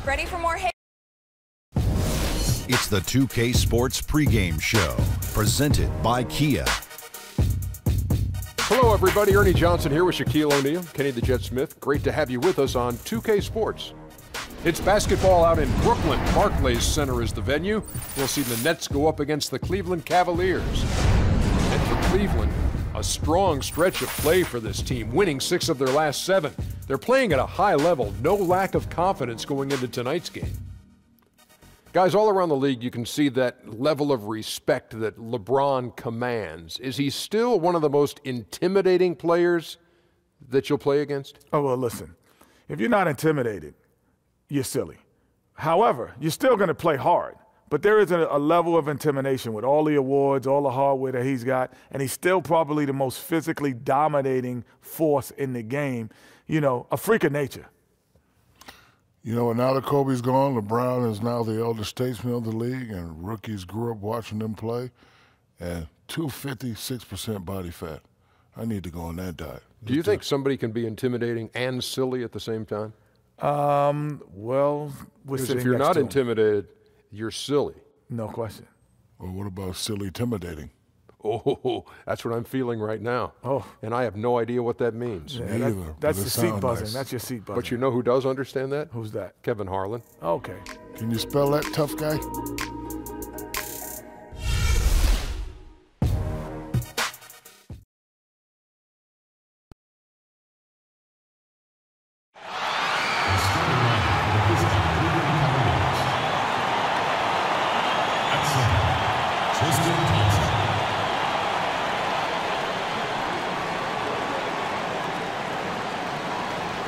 Ready for more hate? It's the 2K Sports pregame show, presented by Kia. Hello, everybody. Ernie Johnson here with Shaquille O'Neal, Kenny the Jet Smith. Great to have you with us on 2K Sports. It's basketball out in Brooklyn. Barclays Center is the venue. We'll see the Nets go up against the Cleveland Cavaliers. And for Cleveland, a strong stretch of play for this team, winning 6 of their last 7. They're playing at a high level, no lack of confidence going into tonight's game. Guys, all around the league, you can see that level of respect that LeBron commands. Is he still one of the most intimidating players that you'll play against? Oh, well, listen, if you're not intimidated, you're silly. However, you're still going to play hard. But there is a level of intimidation with all the awards, all the hardware that he's got, and he's still probably the most physically dominating force in the game. You know, a freak of nature. You know, now that Kobe's gone, LeBron is now the elder statesman of the league, and rookies grew up watching them play. And 256% body fat. I need to go on that diet. Do you think somebody can be intimidating and silly at the same time? Well, we're sitting if you're next not to him. intimidated, you're silly. No question. Well, what about silly intimidating? Oh, that's what I'm feeling right now. Oh. And I have no idea what that means. Yeah, Me either, that's but the it seat sound buzzing. nice. That's your seat buzzing. But you know who does understand that? Who's that? Kevin Harlan. Okay. Can you spell that, tough guy?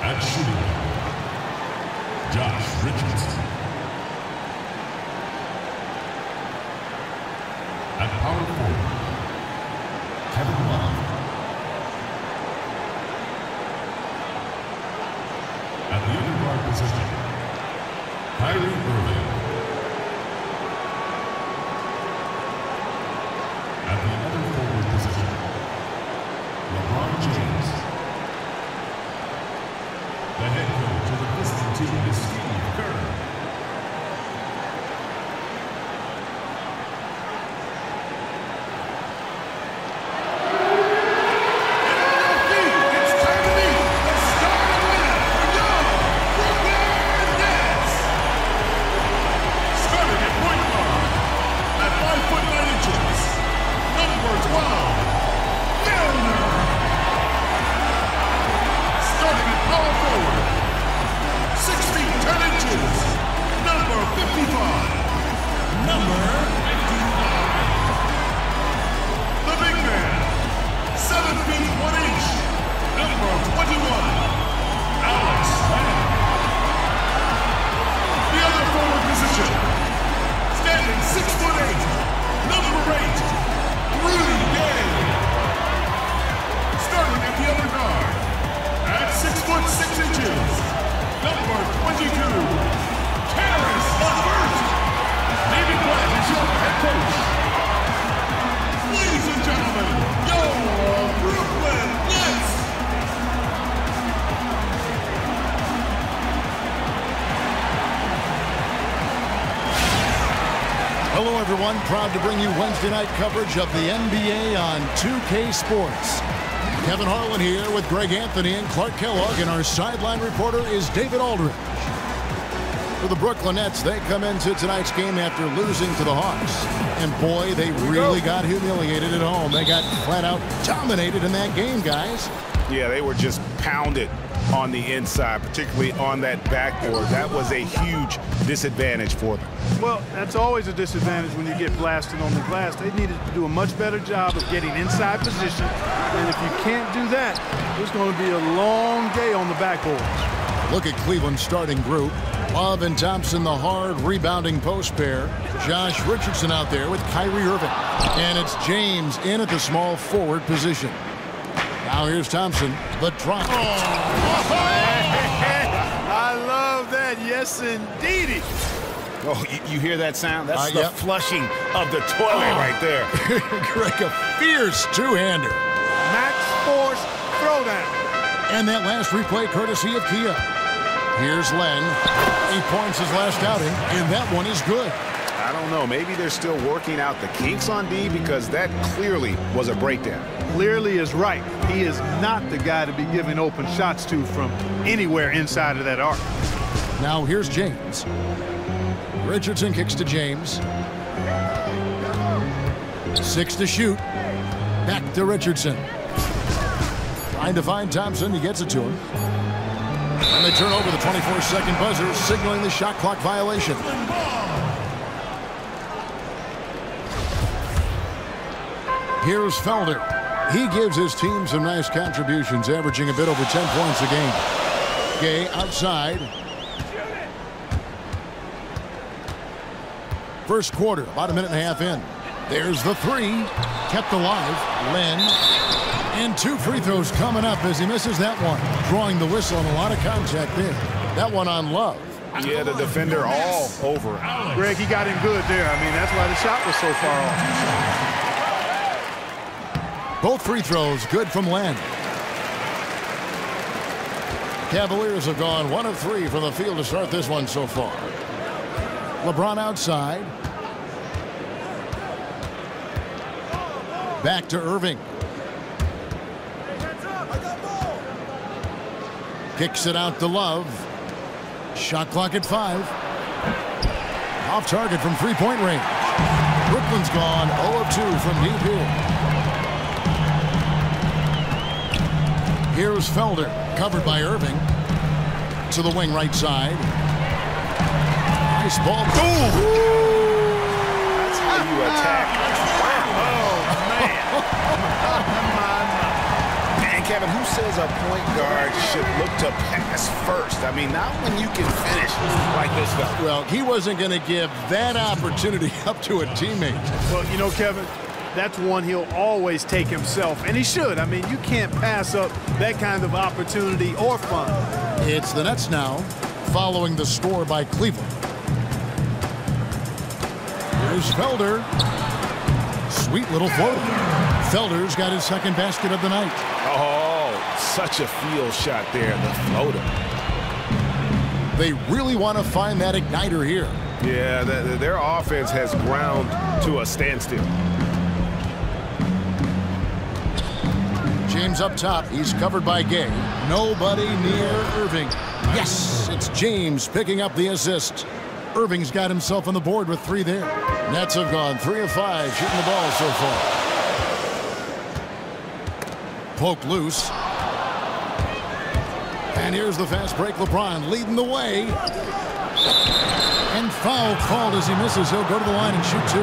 At shooting guard, Josh Richardson. At power forward, Kevin Love. At the other guard position, Kyrie Irving. At the other forward position, LeBron James. The head coach of the Pistons team is Steve Kerr. It's time to meet the starting lineup for your Brooklyn Nets. Starting at point guard, at 5'9", number 12, Milner. Starting at power forward, 6 feet 10 inches, number 55. Number 55. The big man, 7 feet 1 inch, number 21. Alex Len. The other forward position, standing 6'8", number 8, Rudy Gay. Starting at the other guard, at 6'6" number 22, Karis LeVert. David Blatt is your head coach. Ladies and gentlemen, your Brooklyn Nets. Hello, everyone. Proud to bring you Wednesday night coverage of the NBA on 2K Sports. Kevin Harlan here with Greg Anthony and Clark Kellogg, and our sideline reporter is David Aldridge. For the Brooklyn Nets, they come into tonight's game after losing to the Hawks. And boy, they really got humiliated at home. They got flat out dominated in that game, guys. Yeah, they were just pounded on the inside, particularly on that backboard. That was a huge disadvantage for them. Well, that's always a disadvantage when you get blasted on the glass. They needed to do a much better job of getting inside position. And if you can't do that, it's going to be a long day on the backboard. Look at Cleveland's starting group. Love and Thompson, the hard rebounding post pair. Josh Richardson out there with Kyrie Irving. And it's James in at the small forward position. Now here's Thompson, the drop. I love that. Yes, indeedy. Oh, you hear that sound? That's the flushing of the toilet right there. Greg, a fierce two-hander. Max Force throwdown. And that last replay courtesy of Kia. Here's Len. 8 points his last outing, and that one is good. I don't know. Maybe they're still working out the kinks on D, because that clearly was a breakdown. Clearly is right. He is not the guy to be giving open shots to from anywhere inside of that arc. Now here's James. Richardson kicks to James. 6 to shoot. Back to Richardson. Trying to find Thompson. He gets it to him. And they turn over the 24-second buzzer, signaling the shot clock violation. Here's Felder. He gives his team some nice contributions, averaging a bit over 10 points a game. Gay outside. First quarter, about a minute and a half in. There's the three. Kept alive. Len. And 2 free throws coming up as he misses that one. Drawing the whistle and a lot of contact there. That one on Love. Yeah, the defender all over it. Greg, he got him good there. I mean, that's why the shot was so far off. Both free throws good from Len. Cavaliers have gone 1 of 3 from the field to start this one so far. LeBron outside. Back to Irving. Kicks it out to Love. Shot clock at 5. Off target from three-point range. Brooklyn's gone 0 of 2 from deep here. Here's Felder, covered by Irving. To the wing right side. Nice ball. Ooh. That's how you attack. And Kevin, who says a point guard should look to pass first? I mean, not when you can finish like this guy. Well, he wasn't going to give that opportunity up to a teammate. Well, you know, Kevin, that's one he'll always take himself, and he should. I mean, you can't pass up that kind of opportunity or fun. It's the Nets now, following the score by Cleveland. Here's Felder. Sweet little floater. Felder's got his second basket of the night. Oh, such a field shot there, the floater. They really want to find that igniter here. Yeah, their offense has ground to a standstill. James up top. He's covered by Gay. Nobody near Irving. Yes, it's James picking up the assist. Irving's got himself on the board with 3 there. Nets have gone 3 of 5 shooting the ball so far. Poke loose. And here's the fast break. LeBron leading the way. And foul called as he misses. He'll go to the line and shoot 2.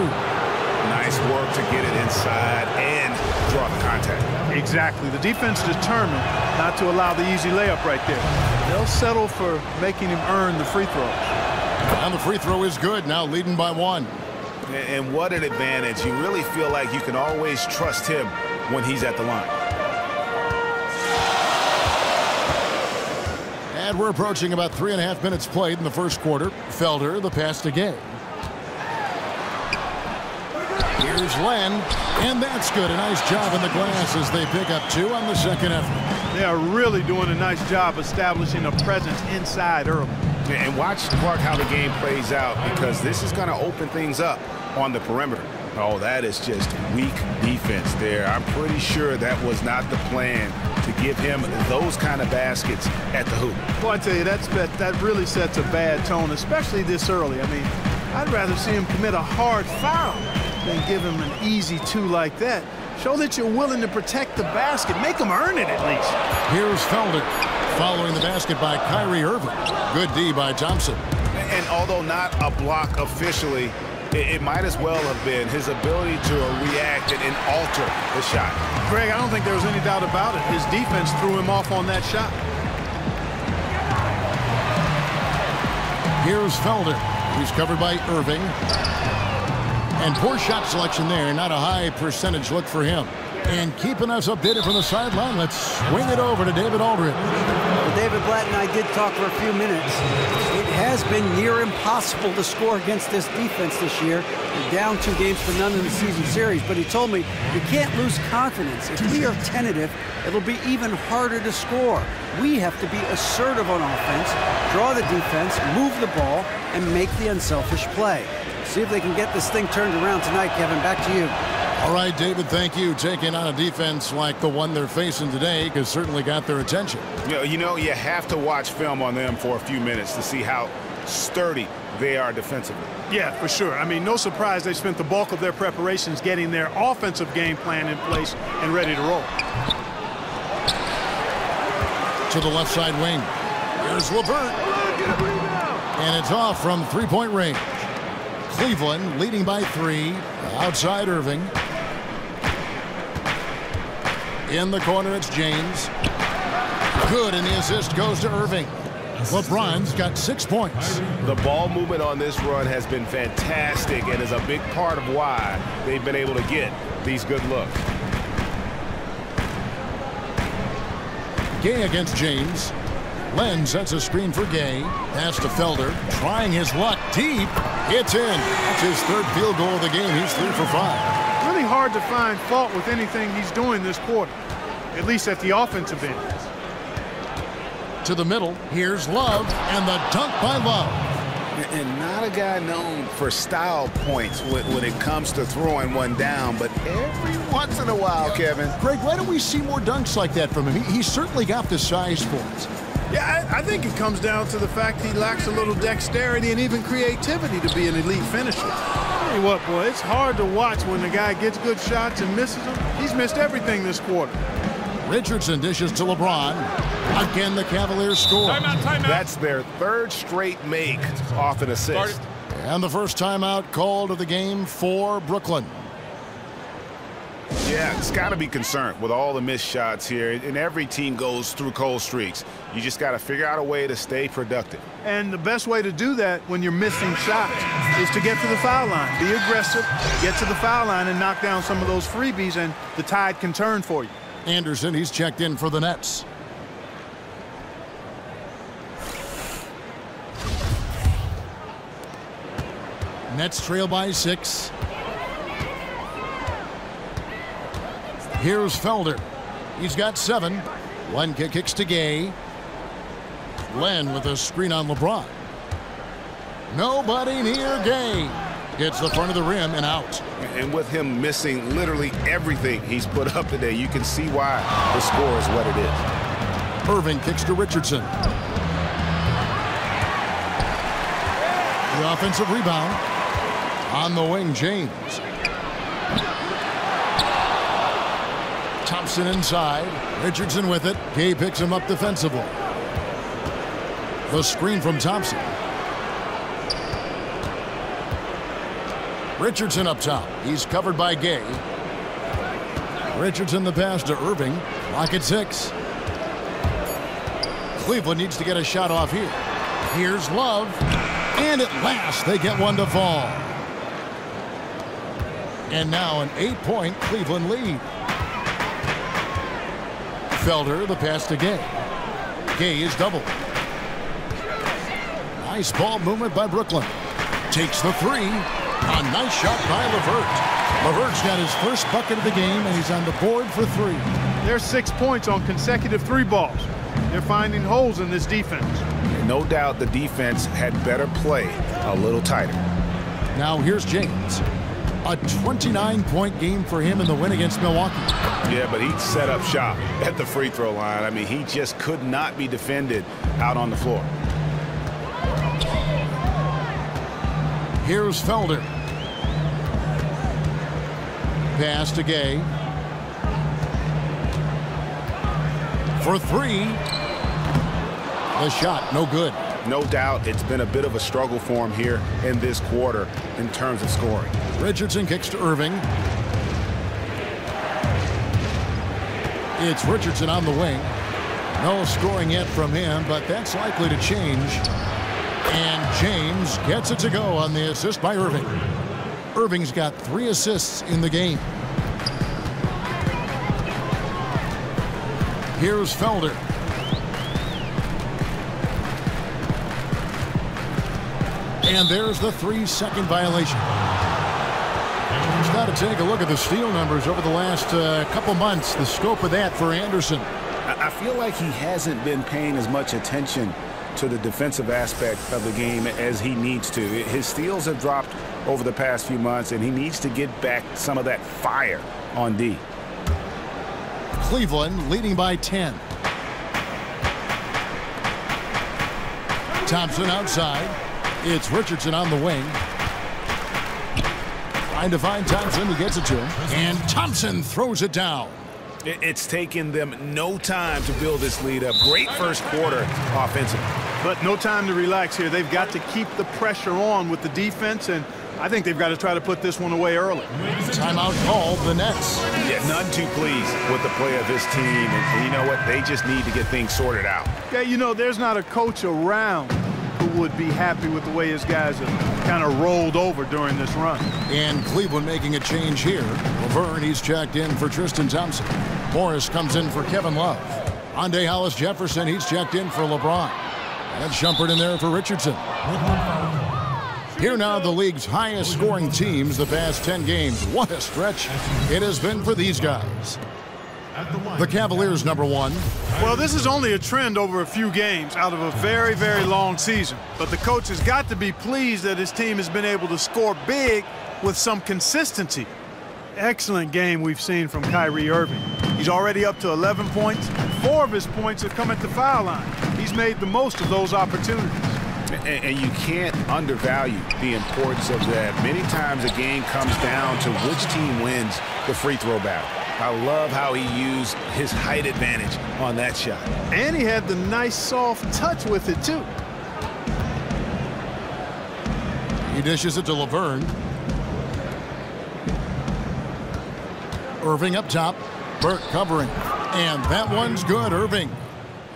Nice work to get it inside and draw the contact. Exactly. The defense determined not to allow the easy layup right there. They'll settle for making him earn the free throws. And the free throw is good. Now leading by 1. And what an advantage. You really feel like you can always trust him when he's at the line. And we're approaching about 3.5 minutes played in the first quarter. Felder, the pass to Gay. Here's Len, and that's good. A nice job in the glass as they pick up 2 on the second effort. They are really doing a nice job establishing a presence inside early. And watch, Clark, how the game plays out, because this is going to open things up on the perimeter. Oh, that is just weak defense there. I'm pretty sure that was not the plan, to give him those kind of baskets at the hoop. Well, I tell you, that really sets a bad tone, especially this early. I mean, I'd rather see him commit a hard foul than give him an easy 2 like that. Show that you're willing to protect the basket. Make him earn it at least. Here's Felder, following the basket by Kyrie Irving. Good D by Thompson. And although not a block officially, it might as well have been his ability to react and alter the shot. Greg, I don't think there was any doubt about it. His defense threw him off on that shot. Here's Felder. He's covered by Irving. And poor shot selection there. Not a high percentage look for him. And keeping us updated from the sideline, let's swing it over to David Aldridge. David Blatt and I did talk for a few minutes. It has been near impossible to score against this defense this year. They're down 2 games to none in the season series, but he told me you can't lose confidence. If we are tentative, it'll be even harder to score. We have to be assertive on offense, draw the defense, move the ball, and make the unselfish play. See if they can get this thing turned around tonight, Kevin. Back to you. All right, David, thank you. Taking on a defense like the one they're facing today has certainly got their attention. You know, you have to watch film on them for a few minutes to see how sturdy they are defensively. Yeah, for sure. I mean, no surprise they spent the bulk of their preparations getting their offensive game plan in place and ready to roll. To the left side wing. Here's LeVert. And it's off from three-point range. Cleveland leading by 3. Outside Irving. In the corner, it's James. Good, and the assist goes to Irving. LeBron's got 6 points. The ball movement on this run has been fantastic and is a big part of why they've been able to get these good looks. Gay against James. Len sets a screen for Gay. Pass to Felder. Trying his luck deep. It's in. That's his 3rd field goal of the game. He's 3 for 5. Really hard to find fault with anything he's doing this quarter, at least at the offensive end. To the middle. Here's Love, and the dunk by Love. And not a guy known for style points when it comes to throwing one down, but every once in a while, Kevin. Greg, why don't we see more dunks like that from him? He's certainly got the size for it. Yeah, I think it comes down to the fact he lacks a little dexterity and even creativity to be an elite finisher. Tell you what, boy, it's hard to watch when the guy gets good shots and misses them. He's missed everything this quarter. Richardson dishes to LeBron. Again, the Cavaliers score. Timeout. That's their 3rd straight make off an assist. And the first timeout called of the game for Brooklyn. Yeah, it's got to be concerned with all the missed shots here, and every team goes through cold streaks. You just got to figure out a way to stay productive. And the best way to do that when you're missing shots is to get to the foul line. Be aggressive, get to the foul line, and knock down some of those freebies, and the tide can turn for you. Anderson, he's checked in for the Nets. Nets trail by 6. Here's Felder. He's got 7. One kick kicks to Gay. Len with a screen on LeBron. Nobody near Gay. Gets the front of the rim and out. And with him missing literally everything he's put up today, you can see why the score is what it is. Irving kicks to Richardson. The offensive rebound. On the wing, James. Thompson inside. Richardson with it. Gay picks him up defensively. The screen from Thompson. Richardson up top. He's covered by Gay. Richardson the pass to Irving. Clock at 6. Cleveland needs to get a shot off here. Here's Love. And at last they get one to fall. And now an 8-point Cleveland lead. Felder, the pass to Gay. Gay is doubled. Nice ball movement by Brooklyn. Takes the 3. A nice shot by LeVert. LeVert's got his first bucket of the game, and he's on the board for 3. There's 6 points on consecutive 3 balls. They're finding holes in this defense. No doubt the defense had better play a little tighter. Now here's James. A 29-point game for him in the win against Milwaukee. Yeah, but he set up shop at the free throw line. I mean, he just could not be defended out on the floor. Here's Felder. Pass to Gay. For 3. The shot, no good. No doubt it's been a bit of a struggle for him here in this quarter in terms of scoring. Richardson kicks to Irving. It's Richardson on the wing. No scoring yet from him, but that's likely to change. And James gets it to go on the assist by Irving. Irving's got 3 assists in the game. Here's Felder. And there's the 3-second violation. Just got to take a look at the steal numbers over the last couple months. The scope of that for Anderson. I feel like he hasn't been paying as much attention to the defensive aspect of the game as he needs to. His steals have dropped over the past few months, and he needs to get back some of that fire on D. Cleveland leading by 10. Thompson outside. It's Richardson on the wing. Trying to find Thompson. He gets it to him. And Thompson throws it down. It's taken them no time to build this lead up. Great first quarter offensively. But no time to relax here. They've got to keep the pressure on with the defense, and I think they've got to try to put this one away early. Timeout called the Nets. Yeah, none too pleased with the play of his team. And you know what? They just need to get things sorted out. Yeah, you know, there's not a coach around who would be happy with the way his guys have kind of rolled over during this run. And Cleveland making a change here. Laverne, he's checked in for Tristan Thompson. Morris comes in for Kevin Love. Andre Hollis Jefferson, he's checked in for LeBron. And Shumpert in there for Richardson. Here now the league's highest scoring teams the past 10 games. What a stretch it has been for these guys. The Cavaliers #1. Well, this is only a trend over a few games out of a very, very long season. But the coach has got to be pleased that his team has been able to score big with some consistency. Excellent game we've seen from Kyrie Irving. He's already up to 11 points. 4 of his points have come at the foul line. He's made the most of those opportunities. And you can't undervalue the importance of that. Many times a game comes down to which team wins the free throw battle. I love how he used his height advantage on that shot. And he had the nice soft touch with it, too. He dishes it to Laverne. Irving up top. Burke covering. And that one's good, Irving.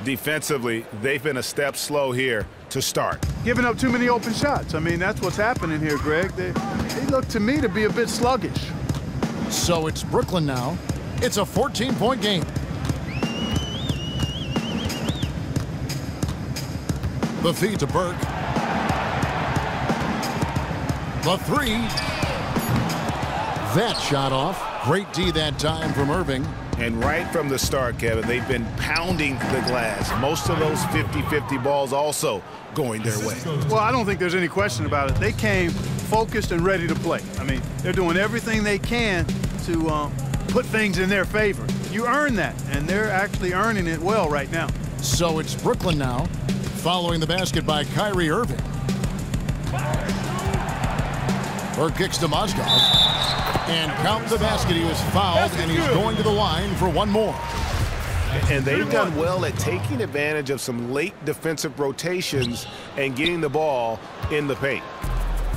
Defensively, they've been a step slow here to start. Giving up too many open shots. I mean, that's what's happening here, Greg. They look to me to be a bit sluggish. So it's Brooklyn now. It's a 14-point game. The feed to Burke. The 3. That shot off. Great D that time from Irving. And right from the start, Kevin, they've been pounding the glass. Most of those 50-50 balls also going their way. Well, I don't think there's any question about it. They came focused and ready to play. I mean, they're doing everything they can to put things in their favor. You earn that, and they're actually earning it well right now. So it's Brooklyn now, following the basket by Kyrie Irving. Burke kicks to Mozgov. And count the basket. He was fouled, and he's going to the line for one more. And they've done well at taking advantage of some late defensive rotations and getting the ball in the paint.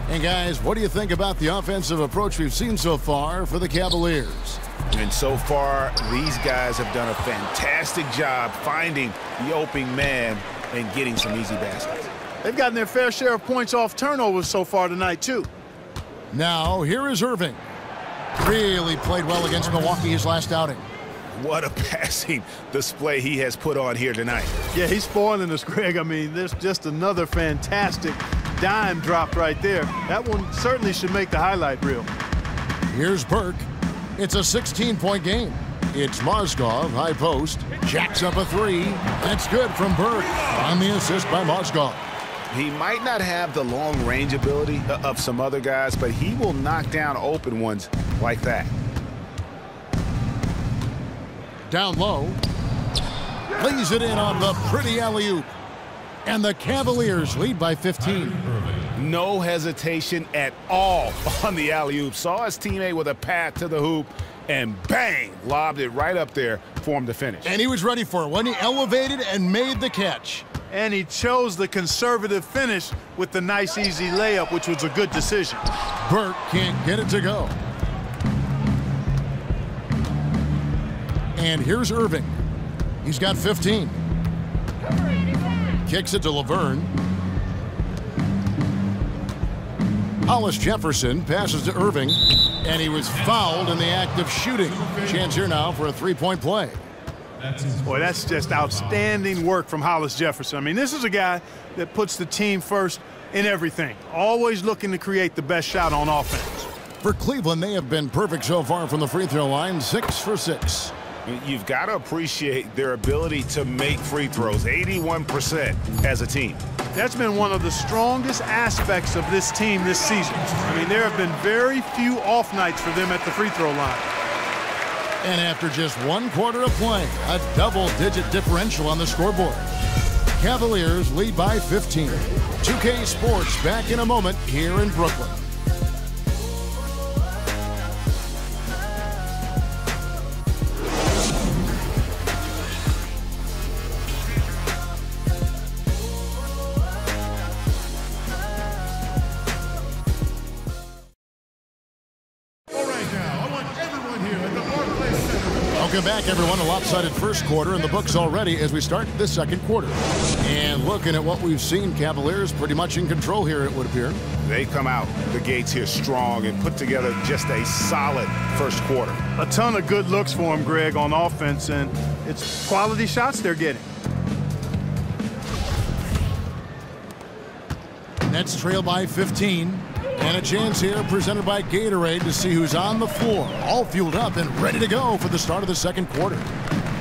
And guys, what do you think about the offensive approach we've seen so far for the Cavaliers? And so far, these guys have done a fantastic job finding the opening man and getting some easy baskets. They've gotten their fair share of points off turnovers so far tonight, too. Now, here is Irving. Really played well against Milwaukee his last outing. What a passing display he has put on here tonight. Yeah, he's spoiling us, Greg. I mean, there's just another fantastic dime drop right there. That one certainly should make the highlight reel. Here's Burke. It's a 16-point game. It's Mozgov, high post. Jacks up a 3. That's good from Burke on the assist by Mozgov. He might not have the long-range ability of some other guys, but he will knock down open ones like that. Down low. Lays it in on the pretty alley-oop. And the Cavaliers lead by 15. No hesitation at all on the alley-oop. Saw his teammate with a path to the hoop, and bang, lobbed it right up there for him to finish. And he was ready for it when he elevated and made the catch. And he chose the conservative finish with the nice, easy layup, which was a good decision. Burke can't get it to go. And here's Irving. He's got 15. Kicks it to Laverne. Hollis Jefferson passes to Irving, and he was fouled in the act of shooting. Chance here now for a 3-point play. Boy, that's just outstanding work from Hollis Jefferson. I mean, this is a guy that puts the team first in everything, always looking to create the best shot on offense. For Cleveland, they have been perfect so far from the free throw line, 6 for 6. You've got to appreciate their ability to make free throws, 81% as a team. That's been one of the strongest aspects of this team this season. I mean, there have been very few off nights for them at the free throw line. And after just 1 quarter of play, a double-digit differential on the scoreboard. Cavaliers lead by 15. 2K Sports back in a moment here in Brooklyn. Welcome back, everyone. A lopsided first quarter in the books already as we start the second quarter. And looking at what we've seen, Cavaliers pretty much in control here, it would appear. They come out the gates here strong and put together just a solid first quarter. A ton of good looks for them, Greg, on offense, and it's quality shots they're getting. Nets trail by 15. And a chance here presented by Gatorade to see who's on the floor. All fueled up and ready to go for the start of the second quarter.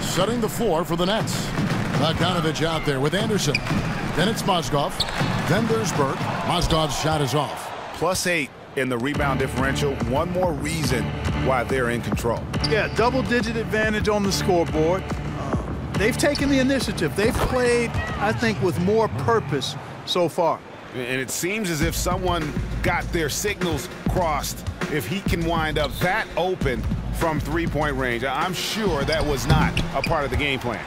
Setting the floor for the Nets. Bogdanovich out there with Anderson. Then it's Mozgov. Then there's Burke. Mozgov's shot is off. +8 in the rebound differential. One more reason why they're in control. Yeah, double-digit advantage on the scoreboard. They've taken the initiative. They've played, I think, with more purpose so far. And it seems as if someone got their signals crossed if he can wind up that open from three-point range. I'm sure that was not a part of the game plan.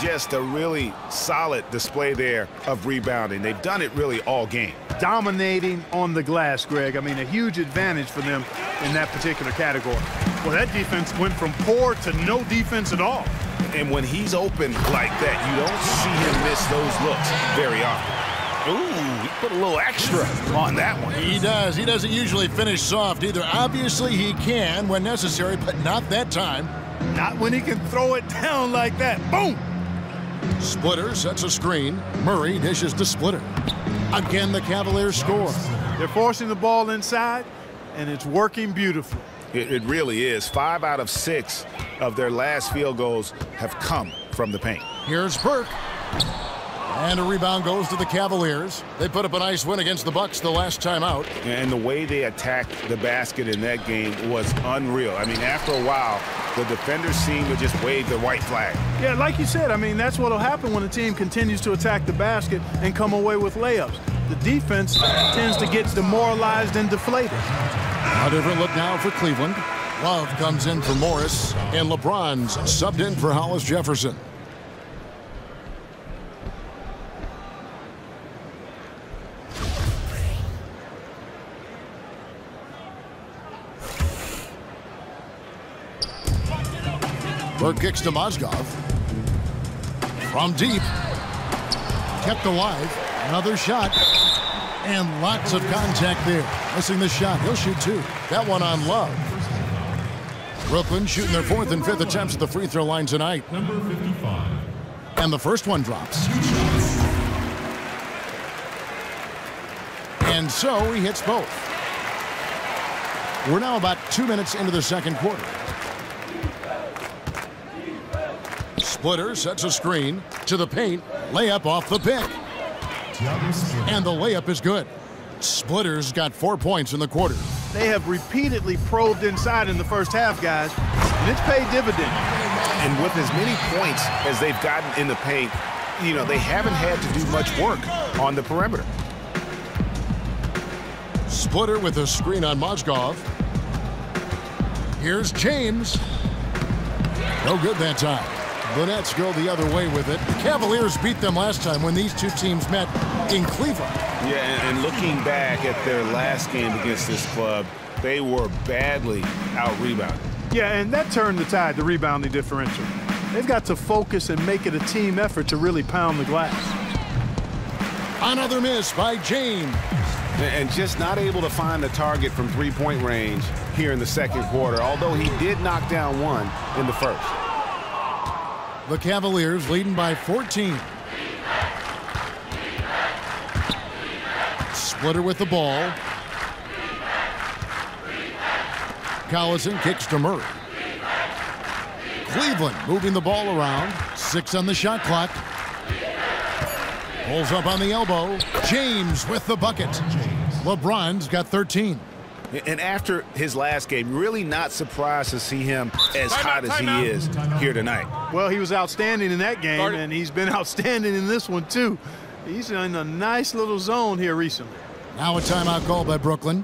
Just a really solid display there of rebounding. They've done it really all game. Dominating on the glass, Greg. I mean, a huge advantage for them in that particular category. Well, that defense went from poor to no defense at all. And when he's open like that, you don't see him miss those looks very often. Ooh, he put a little extra on that one. He does. He doesn't usually finish soft either. Obviously, he can when necessary, but not that time. Not when he can throw it down like that. Boom! Splitter sets a screen. Murray dishes to Splitter. Again, the Cavaliers score. They're forcing the ball inside, and it's working beautifully. It really is. 5 out of 6 of their last field goals have come from the paint. Here's Burke. And a rebound goes to the Cavaliers. They put up a nice win against the Bucks the last time out. And the way they attacked the basket in that game was unreal. I mean, after a while, the defenders seemed to just wave the white flag. Yeah, like you said, I mean, that's what will happen when a team continues to attack the basket and come away with layups. The defense tends to get demoralized and deflated. A different look now for Cleveland. Love comes in for Morris, and LeBron's subbed in for Hollis Jefferson. Burke kicks to Mozgov. From deep. Kept alive. Another shot. And lots of contact there. Missing the shot. He'll shoot 2. That one on Love. Brooklyn shooting their 4th and 5th attempts at the free throw line tonight. Number 55. And the first one drops. And so he hits both. We're now about 2 minutes into the second quarter. Splitter sets a screen to the paint. Layup off the pick. And the layup is good. Splitter's got 4 points in the quarter. They have repeatedly probed inside in the first half, guys, and it's paid dividends. And with as many points as they've gotten in the paint, you know, they haven't had to do much work on the perimeter. Splitter with a screen on Mozgov. Here's James. No good that time. The Nets go the other way with it. Cavaliers beat them last time when these two teams met in Cleveland. Yeah, and looking back at their last game against this club, they were badly out-rebounded. Yeah, and that turned the tide, the rebounding differential. They've got to focus and make it a team effort to really pound the glass. Another miss by James. And just not able to find the target from three-point range here in the second quarter, although he did knock down one in the first. The Cavaliers leading by 14. Splitter with the ball. Collison kicks to Murray. Cleveland moving the ball around. 6 on the shot clock. Pulls up on the elbow. James with the bucket. LeBron's got 13. And after his last game, really not surprised to see him as hot as he is here tonight. Well, he was outstanding in that game, and he's been outstanding in this one, too. He's in a nice little zone here recently. Now a timeout called by Brooklyn.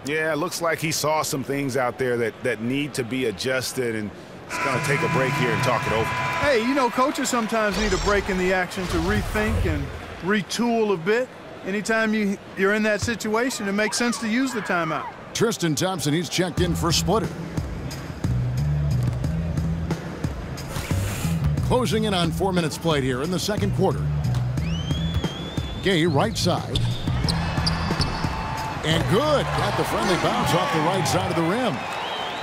Yeah, it looks like he saw some things out there that need to be adjusted, and he's going to take a break here and talk it over. Hey, you know, coaches sometimes need a break in the action to rethink and retool a bit. Anytime you're in that situation, it makes sense to use the timeout. Tristan Thompson, he's checked in for Splitter. Closing in on 4 minutes played here in the second quarter. Gay right side. And good. Got the friendly bounce off the right side of the rim.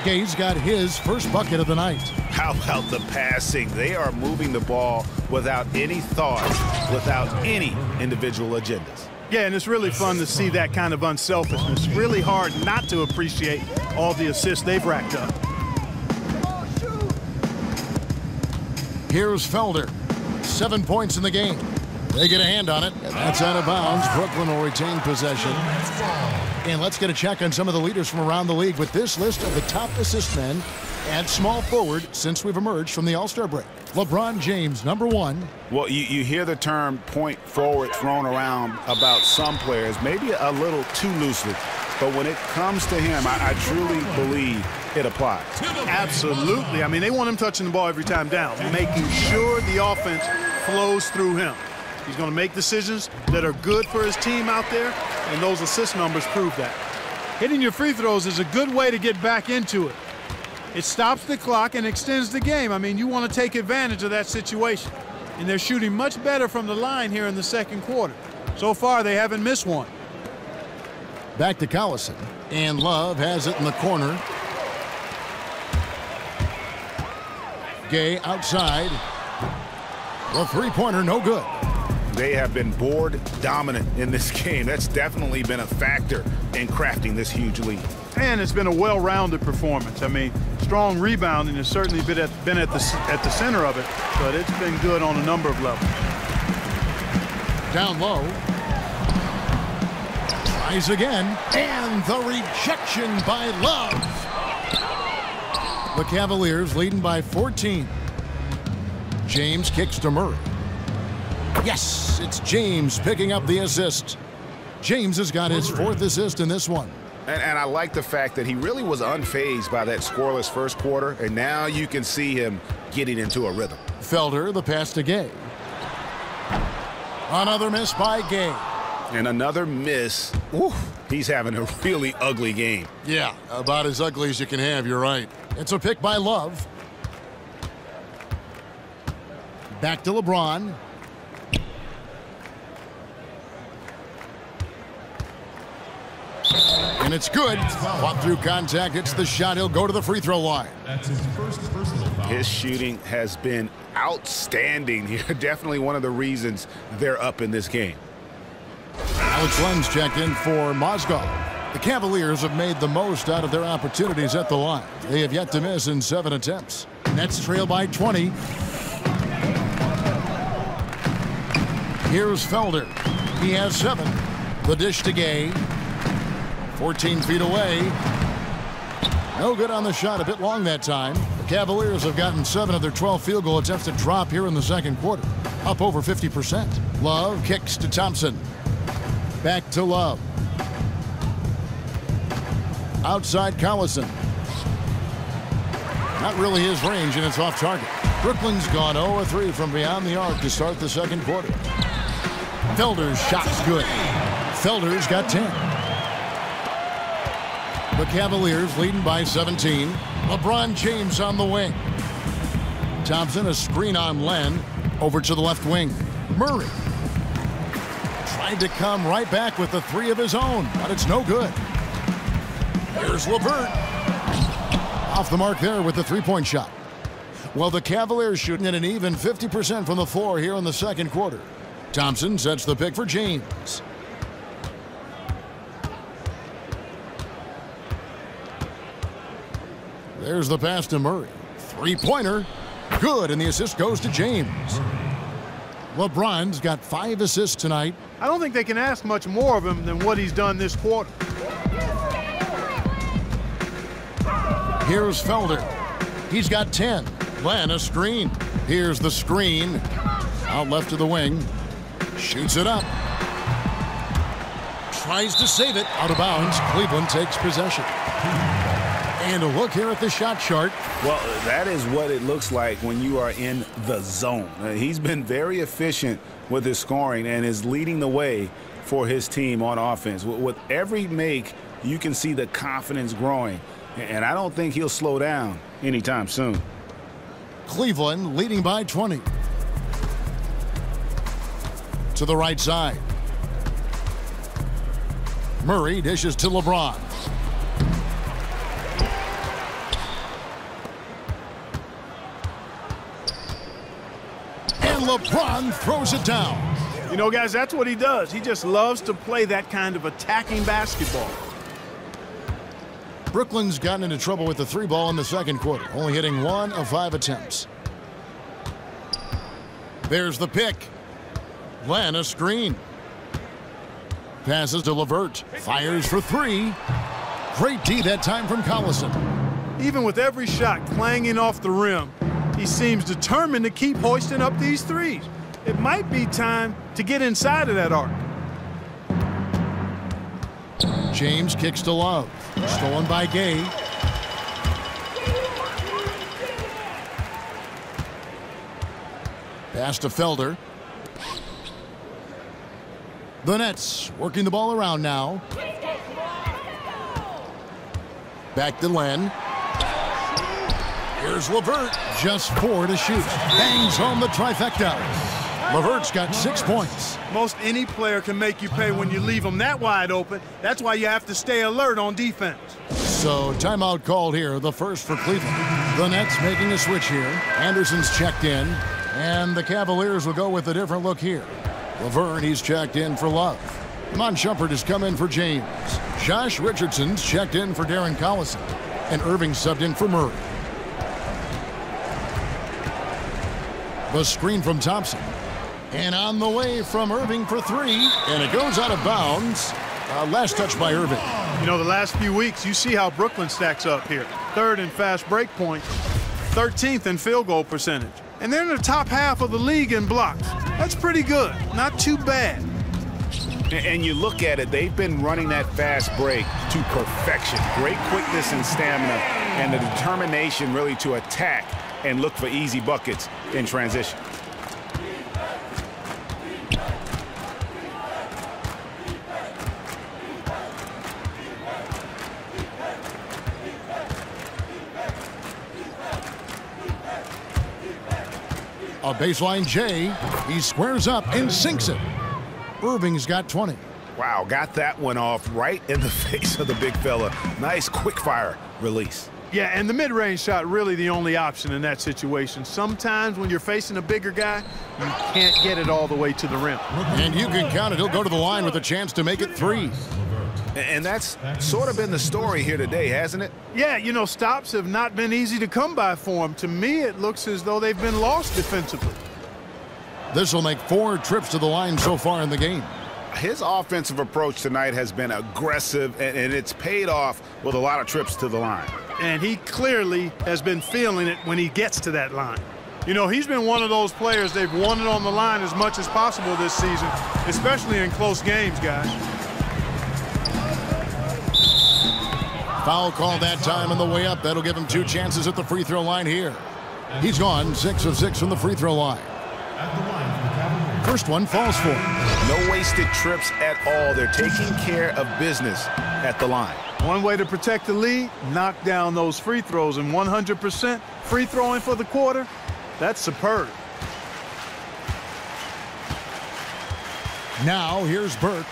Gay's got his first bucket of the night. How about the passing? They are moving the ball without any thoughts, without any individual agendas. Yeah, and it's really fun to see that kind of unselfishness. Really hard not to appreciate all the assists they've racked up. Here's Felder. 7 points in the game. They get a hand on it, and that's out of bounds. Brooklyn will retain possession. And let's get a check on some of the leaders from around the league with this list of the top assist men and small forward since we've emerged from the All-Star break. LeBron James, #1. Well, you hear the term point forward thrown around about some players, maybe a little too loosely. But when it comes to him, I truly believe it applies. Absolutely. I mean, they want him touching the ball every time down, making sure the offense flows through him. He's going to make decisions that are good for his team out there, and those assist numbers prove that. Hitting your free throws is a good way to get back into it. It stops the clock and extends the game. I mean, you want to take advantage of that situation. And they're shooting much better from the line here in the second quarter. So far, they haven't missed one. Back to Collison. And Love has it in the corner. Gay outside. The three-pointer, no good. They have been board dominant in this game. That's definitely been a factor in crafting this huge lead. And it's been a well-rounded performance. I mean, strong rebounding has certainly been at the center of it, but it's been good on a number of levels. Down low. Tries again. And the rejection by Love. The Cavaliers leading by 14. James kicks to Murray. Yes, it's James picking up the assist. James has got his 4th assist in this one. And I like the fact that he really was unfazed by that scoreless first quarter, and now you can see him getting into a rhythm. Felder, the pass to Gay. Another miss by Gay. And another miss. Oof, he's having a really ugly game. Yeah, about as ugly as you can have, you're right. It's a pick by Love. Back to LeBron. And it's good. Fought through contact. It's the shot. He'll go to the free throw line. That's his first personal foul. His shooting has been outstanding here. Definitely one of the reasons they're up in this game. Alex Len's checked in for Mozgov. The Cavaliers have made the most out of their opportunities at the line. They have yet to miss in 7 attempts. Nets trail by 20. Here's Felder. He has 7. The dish to Gay. 14 feet away. No good on the shot. A bit long that time. The Cavaliers have gotten 7 of their 12 field goal attempts to drop here in the second quarter. Up over 50%. Love kicks to Thompson. Back to Love. Outside Collison. Not really his range, and it's off target. Brooklyn's gone 0-3 from beyond the arc to start the second quarter. Felder's shot's good. Felder's got 10. The Cavaliers leading by 17. LeBron James on the wing. Thompson a screen on Len. Over to the left wing. Murray. Tried to come right back with the 3 of his own, but it's no good. Here's LeVert. Off the mark there with the 3-point shot. Well, the Cavaliers shooting at an even 50% from the floor here in the second quarter. Thompson sets the pick for James. There's the pass to Murray. Three-pointer. Good, and the assist goes to James. LeBron's got 5 assists tonight. I don't think they can ask much more of him than what he's done this quarter. Here's Felder. He's got 10. Len, a screen. Here's the screen. Out left to the wing. Shoots it up. Tries to save it. Out of bounds. Cleveland takes possession. And a look here at the shot chart. Well, that is what it looks like when you are in the zone. He's been very efficient with his scoring and is leading the way for his team on offense. With every make, you can see the confidence growing. And I don't think he'll slow down anytime soon. Cleveland leading by 20. To the right side. Murray dishes to LeBron. And LeBron throws it down. You know, guys, that's what he does. He just loves to play that kind of attacking basketball. Brooklyn's gotten into trouble with the 3-ball in the second quarter, only hitting 1 of 5 attempts. There's the pick. Len, a screen. Passes to LeVert. Fires for 3. Great D that time from Collison. Even with every shot clanging off the rim, he seems determined to keep hoisting up these threes. It might be time to get inside of that arc. James kicks to Love. Stolen by Gay. Pass to Felder. The Nets working the ball around now. Back to Len. Here's LeVert. Just 4 to shoot. Bangs home the trifecta. LeVert's got 6 points. Most any player can make you pay when you leave them that wide open. That's why you have to stay alert on defense. So timeout called here, the first for Cleveland. The Nets making a switch here. Anderson's checked in, and the Cavaliers will go with a different look here. Laverne, he's checked in for Love. Iman Shumpert has come in for James. Josh Richardson's checked in for Darren Collison, and Irving subbed in for Murray. The screen from Thompson. And on the way from Irving for 3. And it goes out of bounds. Last touch by Irving. You know, the last few weeks, you see how Brooklyn stacks up here. 3rd in fast break points, 13th in field goal percentage. And they're in the top half of the league in blocks. That's pretty good. Not too bad. And you look at it, they've been running that fast break to perfection. Great quickness and stamina, and the determination really to attack and look for easy buckets in transition. A baseline J. He squares up and sinks it. Irving's got 20. Wow, got that one off right in the face of the big fella. Nice quick fire release. Yeah, and the mid-range shot really the only option in that situation. Sometimes when you're facing a bigger guy, you can't get it all the way to the rim. And you can count it. He'll go to the line with a chance to make it 3. And that's sort of been the story here today, hasn't it? Yeah, you know, stops have not been easy to come by for him. To me, it looks as though they've been lost defensively. This will make 4 trips to the line so far in the game. His offensive approach tonight has been aggressive, and it's paid off with a lot of trips to the line. And he clearly has been feeling it when he gets to that line. You know, he's been one of those players they've wanted on the line as much as possible this season, especially in close games, guys. Foul call that time on the way up. That'll give him 2 chances at the free throw line here. He's gone 6 of 6 from the free throw line. First one falls for him. No wasted trips at all. They're taking care of business at the line. One way to protect the lead, knock down those free throws, and 100% free throwing for the quarter, that's superb. Now here's Burke.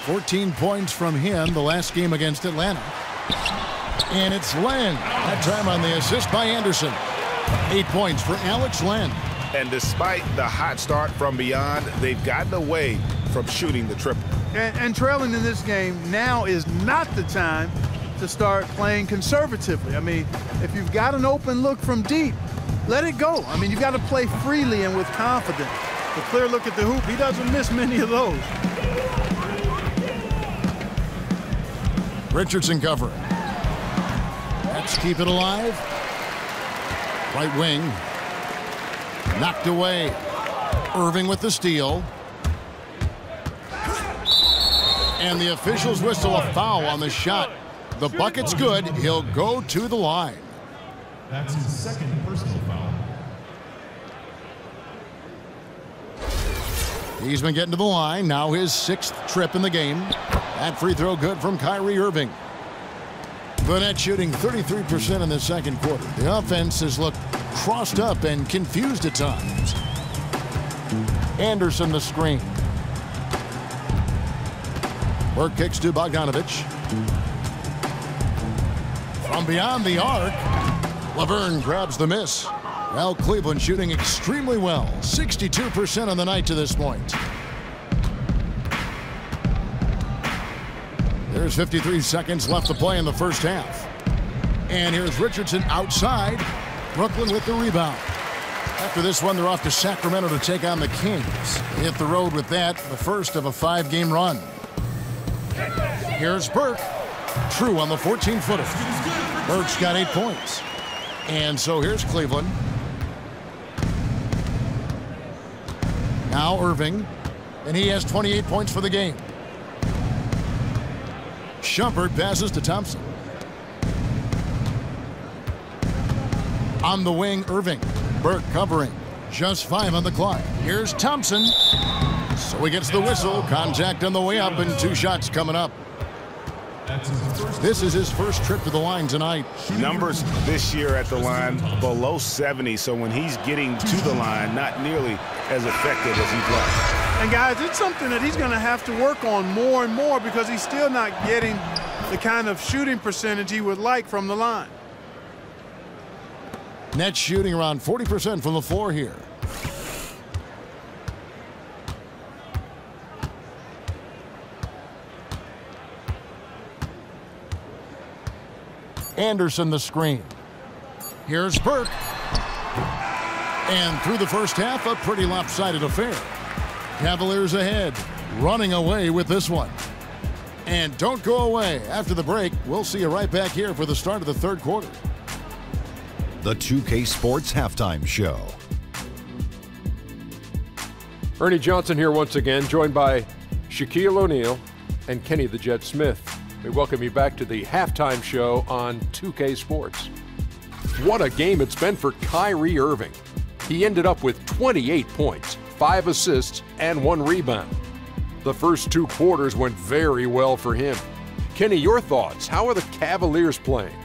14 points from him the last game against Atlanta. And it's Len. That time on the assist by Anderson. 8 points for Alex Len. And despite the hot start from beyond, they've gotten away from shooting the triple. And trailing in this game, now is not the time to start playing conservatively. I mean, if you've got an open look from deep, let it go. I mean, you've got to play freely and with confidence. The clear look at the hoop, he doesn't miss many of those. Richardson covering. Let's keep it alive. Right wing. Knocked away. Irving with the steal. And the officials whistle a foul on the shot. The bucket's good. He'll go to the line. That's his second personal foul. He's been getting to the line. Now his 6th trip in the game. That free throw good from Kyrie Irving. The Nets shooting 33% in the second quarter. The offense has looked crossed up and confused at times. Anderson the screen. Burke kicks to Bogdanovich. From beyond the arc, Laverne grabs the miss. Well, Cleveland shooting extremely well. 62% on the night to this point. There's 53 seconds left to play in the first half. And here's Richardson outside. Brooklyn with the rebound. After this one, they're off to Sacramento to take on the Kings. They hit the road with that, the first of a 5-game run. Here's Burke. True on the 14-footer. Burke's got 8 points. And so here's Cleveland. Now Irving. And he has 28 points for the game. Shumpert passes to Thompson. On the wing, Irving. Burke covering. Just 5 on the clock. Here's Thompson. So he gets the whistle. Contact on the way up and 2 shots coming up. This is his first trip to the line tonight. Numbers this year at the line below 70, so when he's getting to the line, not nearly as effective as he'd like. And guys, it's something that he's going to have to work on more and more because he's still not getting the kind of shooting percentage he would like from the line. Nets shooting around 40% from the floor here. Anderson the screen. Here's Burke. And through the first half, a pretty lopsided affair. Cavaliers ahead, running away with this one. And don't go away. After the break, we'll see you right back here for the start of the third quarter. The 2K Sports Halftime Show. Ernie Johnson here once again, joined by Shaquille O'Neal and Kenny the Jet Smith. We welcome you back to the halftime show on 2K Sports. What a game it's been for Kyrie Irving. He ended up with 28 points, 5 assists, and 1 rebound. The first 2 quarters went very well for him. Kenny, your thoughts? How are the Cavaliers playing?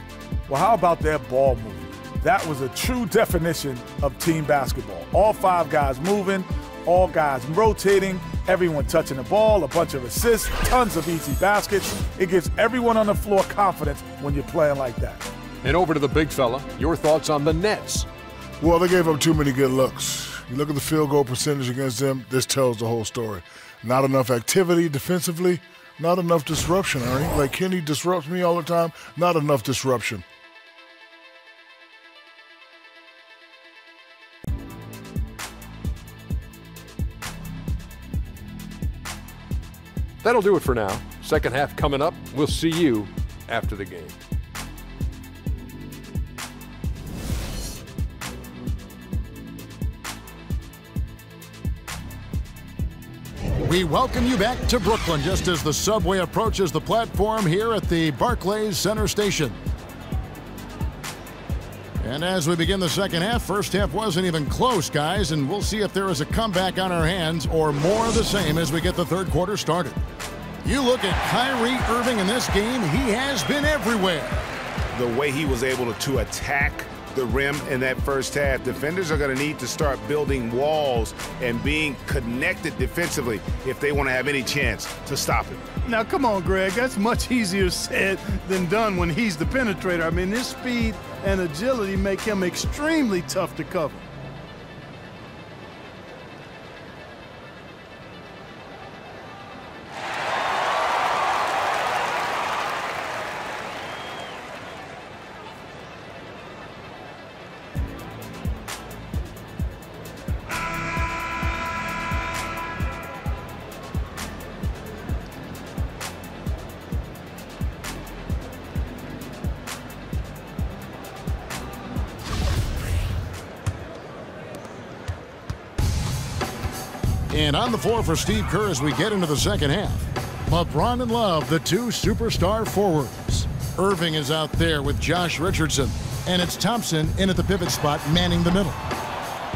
Well, how about their ball movement? That was a true definition of team basketball. All 5 guys moving, all guys rotating, everyone touching the ball, a bunch of assists, tons of easy baskets. It gives everyone on the floor confidence when you're playing like that. And over to the big fella, your thoughts on the Nets? Well, they gave up too many good looks. You look at the field goal percentage against them, this tells the whole story. Not enough activity defensively, not enough disruption, Ernie. Like Kenny disrupts me all the time, not enough disruption. That'll do it for now. Second half coming up. We'll see you after the game. We welcome you back to Brooklyn just as the subway approaches the platform here at the Barclays Center Station. And as we begin the second half, first half wasn't even close, guys, and we'll see if there is a comeback on our hands or more of the same as we get the third quarter started. You look at Kyrie Irving in this game, he has been everywhere. The way he was able to attack the rim in that first half, defenders are going to need to start building walls and being connected defensively if they want to have any chance to stop him. Now, come on, Greg. That's much easier said than done when he's the penetrator. I mean, his speed and agility make him extremely tough to cover. And on the floor for Steve Kerr as we get into the second half, LeBron and Love, the two superstar forwards. Irving is out there with Josh Richardson, and it's Thompson in at the pivot spot, manning the middle.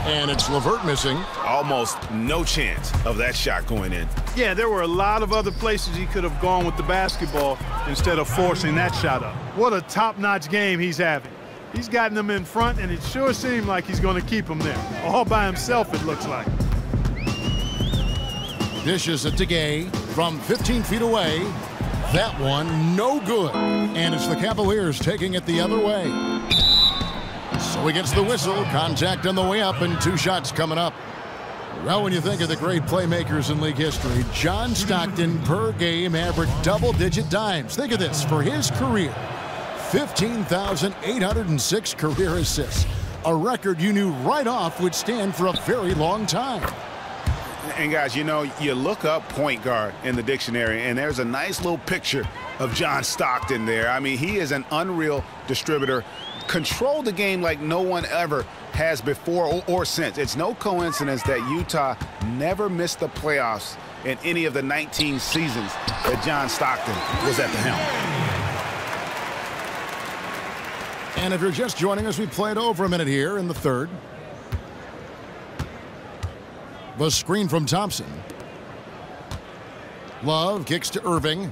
And it's LeVert missing. Almost no chance of that shot going in. Yeah, there were a lot of other places he could have gone with the basketball instead of forcing that shot up. What a top-notch game he's having. He's gotten them in front, and it sure seemed like he's going to keep them there. All by himself, it looks like. Dishes it to Gay from 15 feet away. That one, no good. And it's the Cavaliers taking it the other way. So he gets the whistle, contact on the way up, and 2 shots coming up. Well, when you think of the great playmakers in league history, John Stockton per game averaged double-digit dimes. Think of this, for his career, 15,806 career assists, a record you knew right off would stand for a very long time. And guys, you know, you look up point guard in the dictionary, and there's a nice little picture of John Stockton there. I mean, he is an unreal distributor. Control the game like no one ever has before or since. It's no coincidence that Utah never missed the playoffs in any of the 19 seasons that John Stockton was at the helm. And if you're just joining us, we played over a minute here in the third. The screen from Thompson. Love kicks to Irving.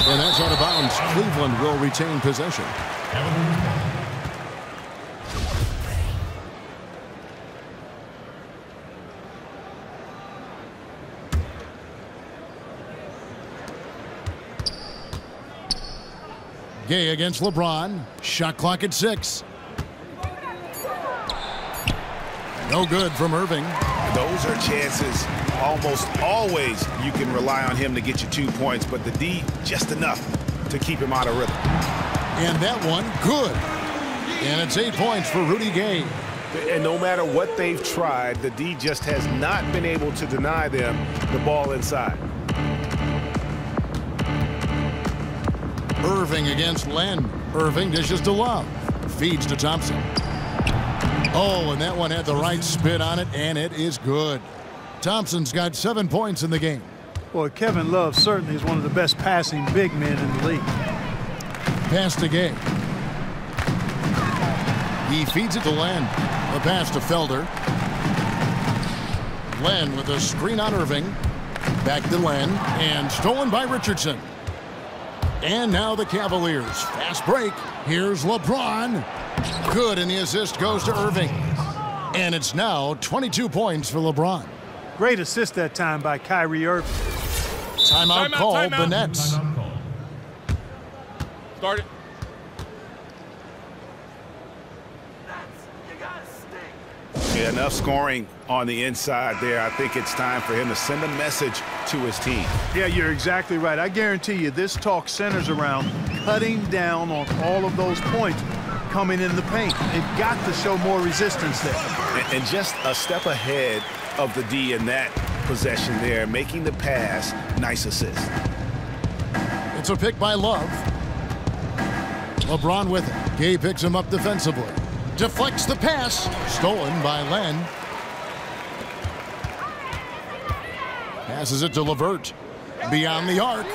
And that's out of bounds. Cleveland will retain possession. Gay against LeBron. Shot clock at 6. No good from Irving. Those are chances. Almost always you can rely on him to get you 2 points, but the D just enough to keep him out of rhythm. And that one, good. And it's 8 points for Rudy Gay. And no matter what they've tried, the D just has not been able to deny them the ball inside. Irving against Len. Irving dishes to Love. Feeds to Thompson. Oh, and that one had the right spin on it, and it is good. Thompson's got 7 points in the game. Boy, Kevin Love certainly is one of the best passing big men in the league. Pass to Gay. He feeds it to Len. The pass to Felder. Len with a screen on Irving. Back to Len, and stolen by Richardson. And now the Cavaliers. Fast break. Here's LeBron. Good, and the assist goes to Irving. And it's now 22 points for LeBron. Great assist that time by Kyrie Irving. Timeout called the Nets. Start it. Yeah, enough scoring on the inside there. I think it's time for him to send a message to his team. Yeah, you're exactly right. I guarantee you this talk centers around cutting down on all of those points coming in the paint. They've got to show more resistance there. And just a step ahead of the D in that possession there, making the pass. Nice assist. It's a pick by Love. LeBron with it. Gay picks him up defensively. Deflects the pass. Stolen by Len. Passes it to LeVert. Beyond the arc.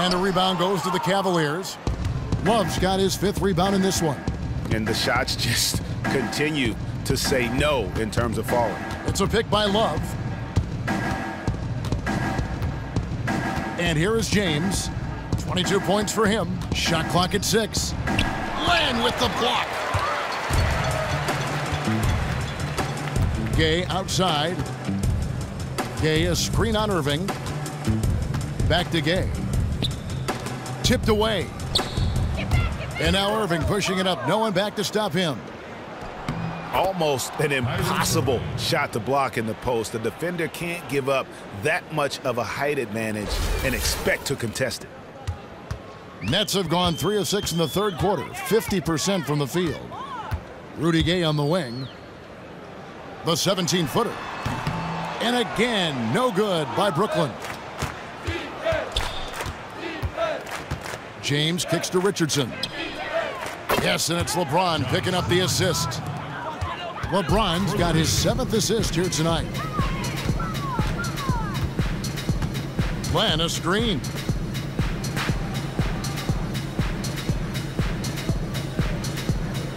And a rebound goes to the Cavaliers. Love's got his 5th rebound in this one. And the shots just continue to say no in terms of falling. It's a pick by Love. And here is James. 22 points for him. Shot clock at 6. Len with the block. Gay outside. Gay a screen on Irving. Back to Gay. Tipped away. And now Irving pushing it up. No one back to stop him. Almost an impossible shot to block in the post. The defender can't give up that much of a height advantage and expect to contest it. Nets have gone 3 of 6 in the third quarter, 50% from the field. Rudy Gay on the wing. The 17-footer. And again, no good by Brooklyn. James kicks to Richardson. Yes, and it's LeBron picking up the assist. LeBron's got his 7th assist here tonight. Len, a screen.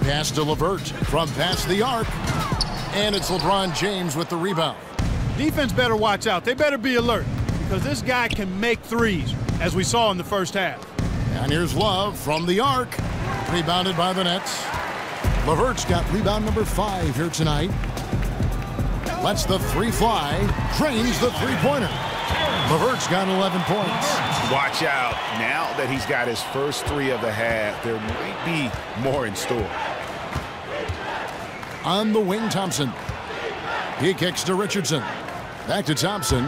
Pass to LeVert from past the arc. And it's LeBron James with the rebound. Defense better watch out. They better be alert because this guy can make threes, as we saw in the first half. And here's Love from the arc. Rebounded by the Nets. LeVert's got rebound number 5 here tonight. Lets the 3 fly. Drains the three-pointer. LeVert's got 11 points. Watch out. Now that he's got his first 3 of the half, there might be more in store. On the wing, Thompson. He kicks to Richardson. Back to Thompson.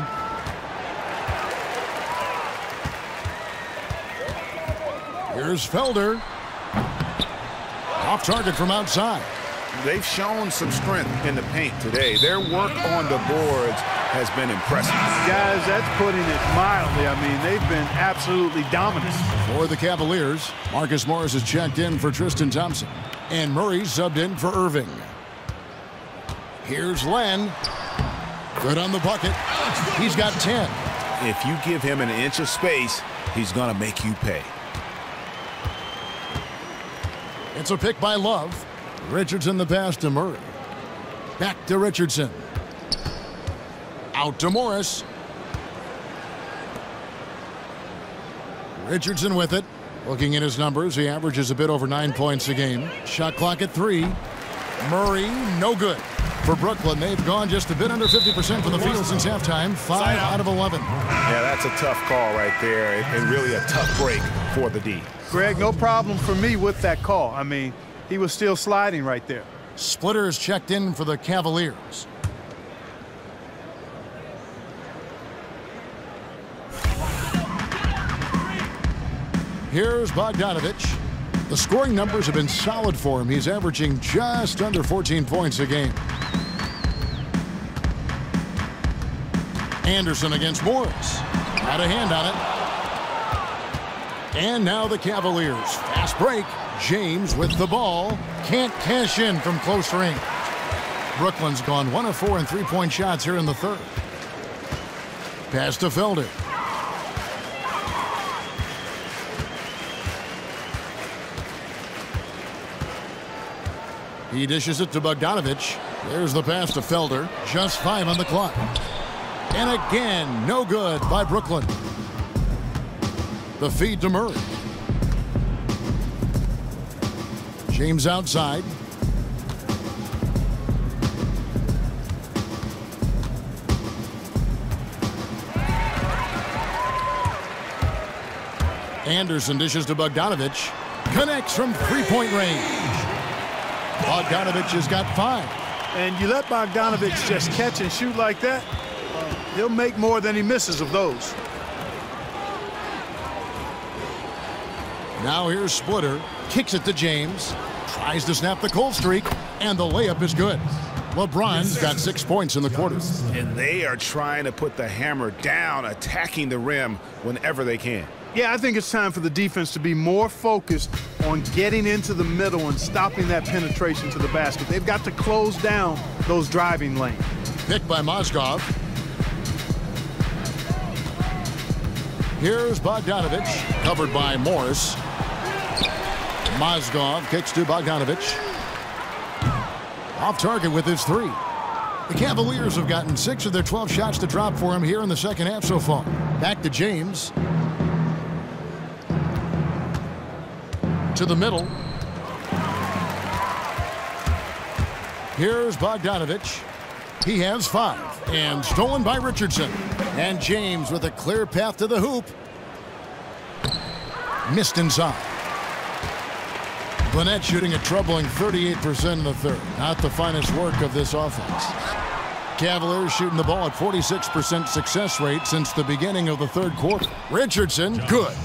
Here's Felder. Off target from outside. They've shown some strength in the paint today. Their work on the boards has been impressive. Guys, that's putting it mildly. I mean, they've been absolutely dominant. For the Cavaliers, Marcus Morris is checked in for Tristan Thompson. And Murray subbed in for Irving. Here's Len. Good on the bucket. He's got 10. If you give him an inch of space, he's going to make you pay. It's a pick by Love. Richardson the pass to Murray. Back to Richardson. Out to Morris. Richardson with it. Looking at his numbers, he averages a bit over 9 points a game. Shot clock at 3. Murray, no good. For Brooklyn, they've gone just a bit under 50% from the field since halftime. 5 out of 11. Yeah, that's a tough call right there, and really a tough break for the D. Greg, no problem for me with that call. I mean, he was still sliding right there. Splitters checked in for the Cavaliers. Here's Bogdanovich. The scoring numbers have been solid for him. He's averaging just under 14 points a game. Anderson against Morris. Had a hand on it. And now the Cavaliers. Fast break. James with the ball. Can't cash in from close range. Brooklyn's gone 1 of 4 in three-point shots here in the third. Pass to Felder. He dishes it to Bogdanovich. There's the pass to Felder. Just 5 on the clock. And again, no good by Brooklyn. The feed to Murray. James outside. Anderson dishes to Bogdanovich. Connects from three-point range. Bogdanovich has got 5. And you let Bogdanovich just catch and shoot like that, he'll make more than he misses of those. Now here's Splitter. Kicks it to James. Tries to snap the cold streak. And the layup is good. LeBron's got 6 points in the quarter. And they are trying to put the hammer down, attacking the rim whenever they can. Yeah, I think it's time for the defense to be more focused on getting into the middle and stopping that penetration to the basket. They've got to close down those driving lanes. Picked by Mozgov. Here's Bogdanovich, covered by Morris. Mozgov kicks to Bogdanovich. Off target with his 3. The Cavaliers have gotten 6 of their 12 shots to drop for him here in the second half so far. Back to James. To the middle. Here's Bogdanovich. He has 5. And stolen by Richardson. And James with a clear path to the hoop. Missed inside. Gwinnett shooting a troubling 38% in the third. Not the finest work of this offense. Cavaliers shooting the ball at 46% success rate since the beginning of the third quarter. Richardson, good.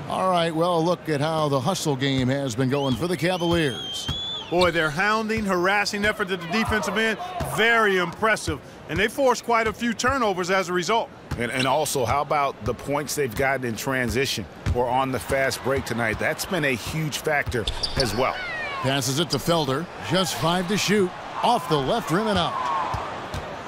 All right, well, look at how the hustle game has been going for the Cavaliers. Boy, their hounding, harassing effort at the defensive end, very impressive. And they forced quite a few turnovers as a result. And also, how about the points they've gotten in transition or on the fast break tonight? That's been a huge factor as well. Passes it to Felder. Just 5 to shoot. Off the left rim and out.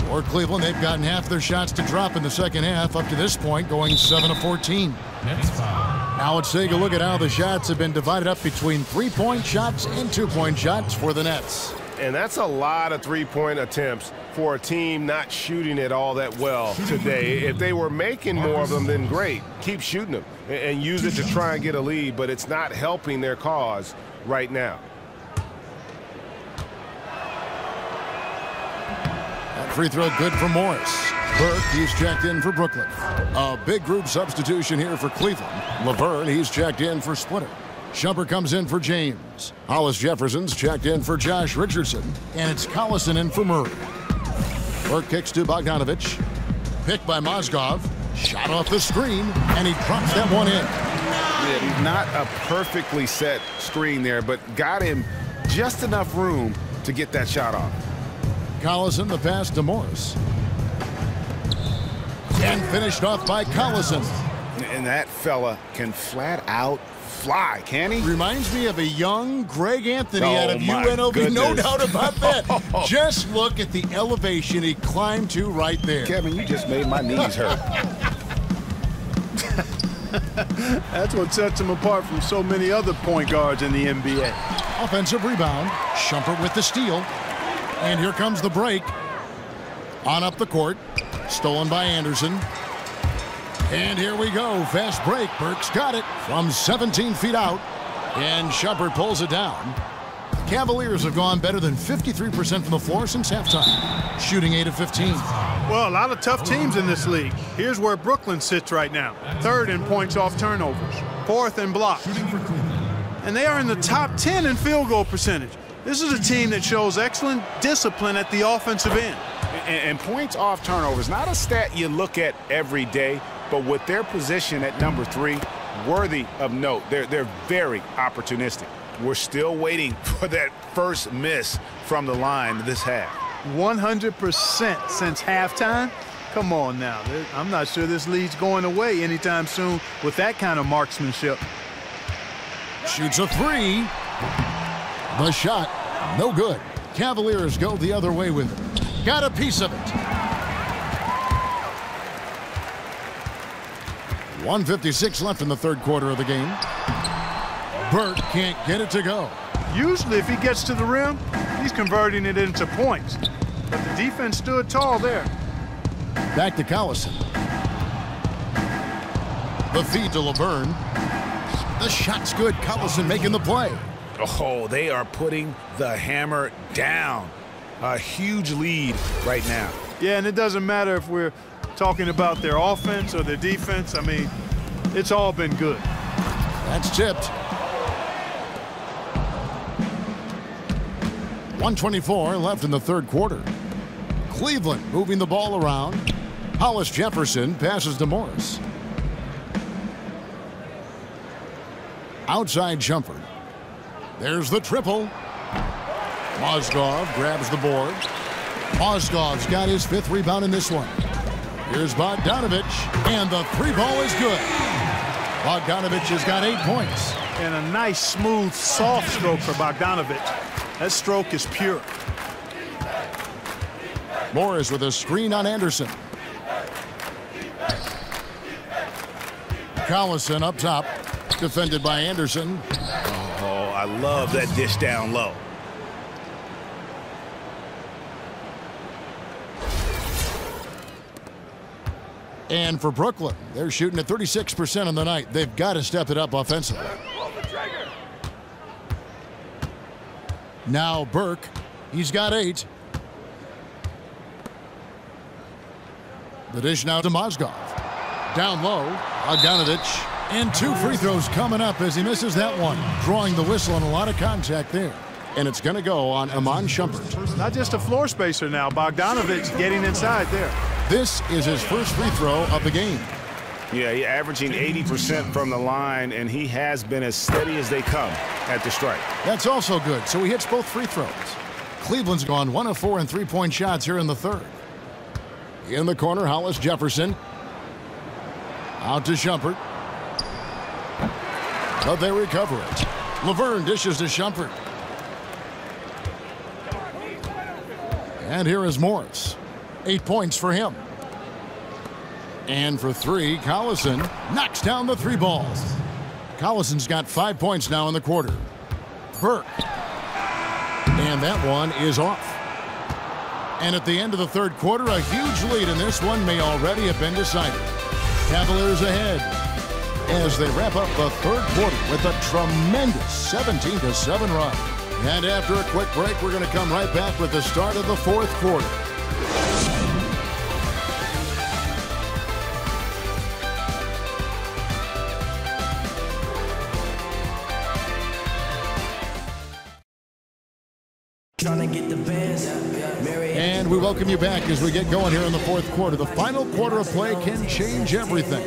For Cleveland, they've gotten half their shots to drop in the second half up to this point, going 7 of 14. Now let's take a look at how the shots have been divided up between 3-point shots and 2-point shots for the Nets. And that's a lot of 3-point attempts for a team not shooting it all that well today. If they were making more of them, then great. Keep shooting them and use it to try and get a lead, but it's not helping their cause right now. That free throw good for Morris. Burke, he's checked in for Brooklyn. A big group substitution here for Cleveland. Laverne, he's checked in for Splitter. Shumpert comes in for James. Hollis Jefferson's checked in for Josh Richardson. And it's Collison in for Murray. Burke kicks to Bogdanovich. Picked by Mozgov. Shot off the screen, and he drops that one in. Yeah, not a perfectly set screen there, but got him just enough room to get that shot off. Collison, the pass to Morris. And finished off by Collison. And that fella can flat out fly, can he? Reminds me of a young Greg Anthony out of UNLV. Goodness. No doubt about that. Just look at the elevation he climbed to right there. Kevin, you just made my knees hurt. That's what sets him apart from so many other point guards in the NBA. Offensive rebound. Shumpert with the steal. And here comes the break. On up the court. Stolen by Anderson. And here we go. Fast break. Burke's got it from 17 feet out. And Shumpert pulls it down. Cavaliers have gone better than 53% from the floor since halftime, shooting 8 of 15. Well, a lot of tough teams in this league. Here's where Brooklyn sits right now. 3rd in points off turnovers, 4th in blocks. And they are in the top 10 in field goal percentage. This is a team that shows excellent discipline at the offensive end. And points off turnovers, not a stat you look at every day, but with their position at number 3, worthy of note. They're very opportunistic. We're still waiting for that first miss from the line this half. 100% since halftime? Come on now. I'm not sure this lead's going away anytime soon with that kind of marksmanship. Shoots a 3. The shot, no good. Cavaliers go the other way with it. Got a piece of it. 1:56 left in the third quarter of the game. Burke can't get it to go. Usually if he gets to the rim, he's converting it into points. But the defense stood tall there. Back to Collison. The feed to Laverne. The shot's good. Collison making the play. Oh, they are putting the hammer down. A huge lead right now. Yeah, and it doesn't matter if we're talking about their offense or their defense. I mean, it's all been good. That's tipped. 1:24 left in the third quarter. Cleveland moving the ball around. Hollis Jefferson passes to Morris. Outside Shumpert. There's the triple. Mozgov grabs the board. Mozgov's got his 5th rebound in this one. Here's Bogdanovich, and the 3 ball is good. Bogdanovich has got 8 points. And a nice, smooth, soft stroke for Bogdanovich. That stroke is pure. Morris with a screen on Anderson. Collison up top, defended by Anderson. Oh, I love that dish down low. And for Brooklyn, they're shooting at 36% on the night. They've got to step it up offensively. Now Burke, he's got 8. The dish now to Mozgov. Down low, Bogdanovich. And 2 free throws coming up as he misses that one. Drawing the whistle on a lot of contact there. And it's going to go on Iman Shumpert. Not just a floor spacer now. Bogdanovich getting inside there. This is his first free throw of the game. Yeah, he's averaging 80% from the line, and he has been as steady as they come at the strike. That's also good, so he hits both free throws. Cleveland's gone 1 of 4 in 3-point shots here in the third. In the corner, Hollis Jefferson. Out to Shumpert. But they recover it. Laverne dishes to Shumpert. And here is Morris. 8 points for him. And for 3, Collison knocks down the 3 balls. Collison's got 5 points now in the quarter. Burke. And that one is off. And at the end of the 3rd quarter, a huge lead in this one may already have been decided. Cavaliers ahead as they wrap up the 3rd quarter with a tremendous 17-7 run. And after a quick break, we're going to come right back with the start of the 4th quarter. And we welcome you back as we get going here in the 4th quarter. The final quarter of play can change everything.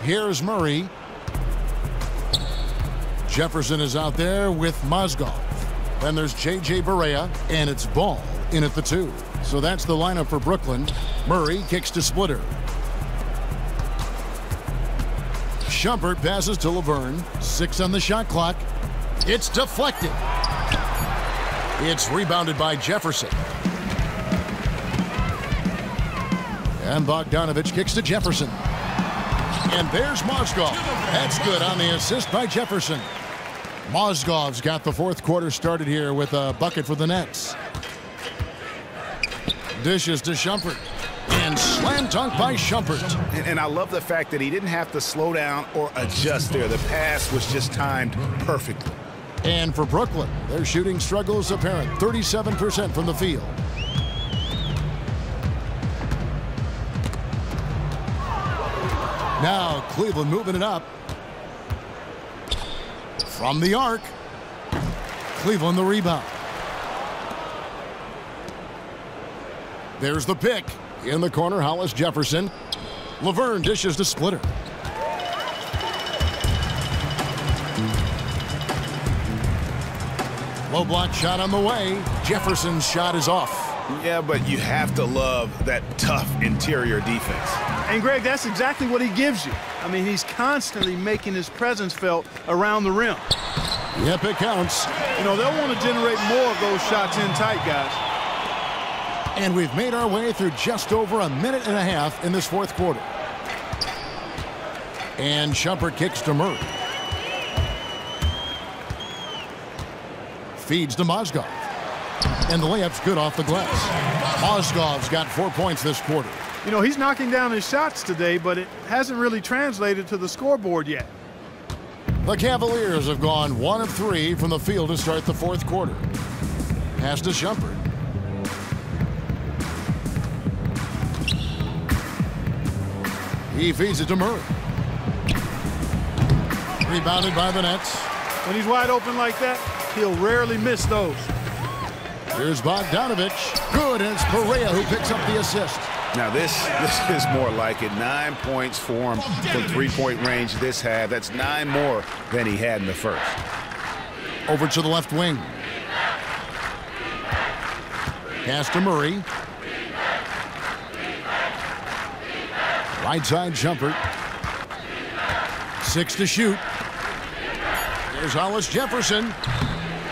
Here's Murray. Jefferson is out there with Mozgov. Then there's J.J. Barea, and it's Ball in at the 2. So that's the lineup for Brooklyn. Murray kicks to Splitter. Shumpert passes to Laverne. 6 on the shot clock. It's deflected. It's rebounded by Jefferson. And Bogdanovich kicks to Jefferson. And there's Mozgov. That's good on the assist by Jefferson. Mozgov's got the 4th quarter started here with a bucket for the Nets. Dishes to Shumpert. And slam dunk by Shumpert. And I love the fact that he didn't have to slow down or adjust there. The pass was just timed perfectly. And for Brooklyn, their shooting struggle is apparent. 37% from the field. Now Cleveland moving it up. From the arc. Cleveland the rebound. There's the pick. In the corner, Hollis Jefferson. Laverne dishes to Splitter. Low block shot on the way. Jefferson's shot is off. Yeah, but you have to love that tough interior defense. And, Greg, that's exactly what he gives you. I mean, he's constantly making his presence felt around the rim. Yep, it counts. You know, they'll want to generate more of those shots in tight, guys. And we've made our way through just over a minute and a half in this 4th quarter. And Shumpert kicks to Murray. Feeds to Mozgov. And the layup's good off the glass. Mozgov's got 4 points this quarter. You know, he's knocking down his shots today, but it hasn't really translated to the scoreboard yet. The Cavaliers have gone 1 of 3 from the field to start the 4th quarter. Pass to Shumpert. He feeds it to Murray. Rebounded by the Nets. When he's wide open like that, he'll rarely miss those. Here's Bogdanovich. Good, and it's Barea who picks up the assist. Now this is more like it. 9 points for him from 3-point range this half. That's 9 more than he had in the first. Over to the left wing. Pass to Murray. Right side Shumpert. 6 to shoot. There's Hollis Jefferson.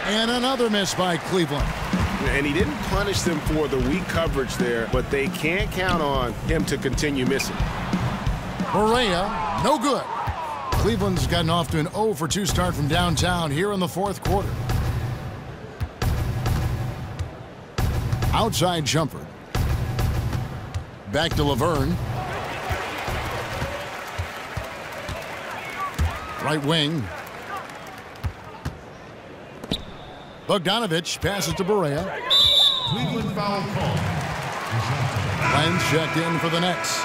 And another miss by Cleveland. And he didn't punish them for the weak coverage there, but they can't count on him to continue missing. Barea, no good. Cleveland's gotten off to an 0 for 2 start from downtown here in the 4th quarter. Outside Shumpert. Back to Laverne. Right wing. Bogdanovich passes to Barea. Cleveland foul call. Lenz checked in for the Nets.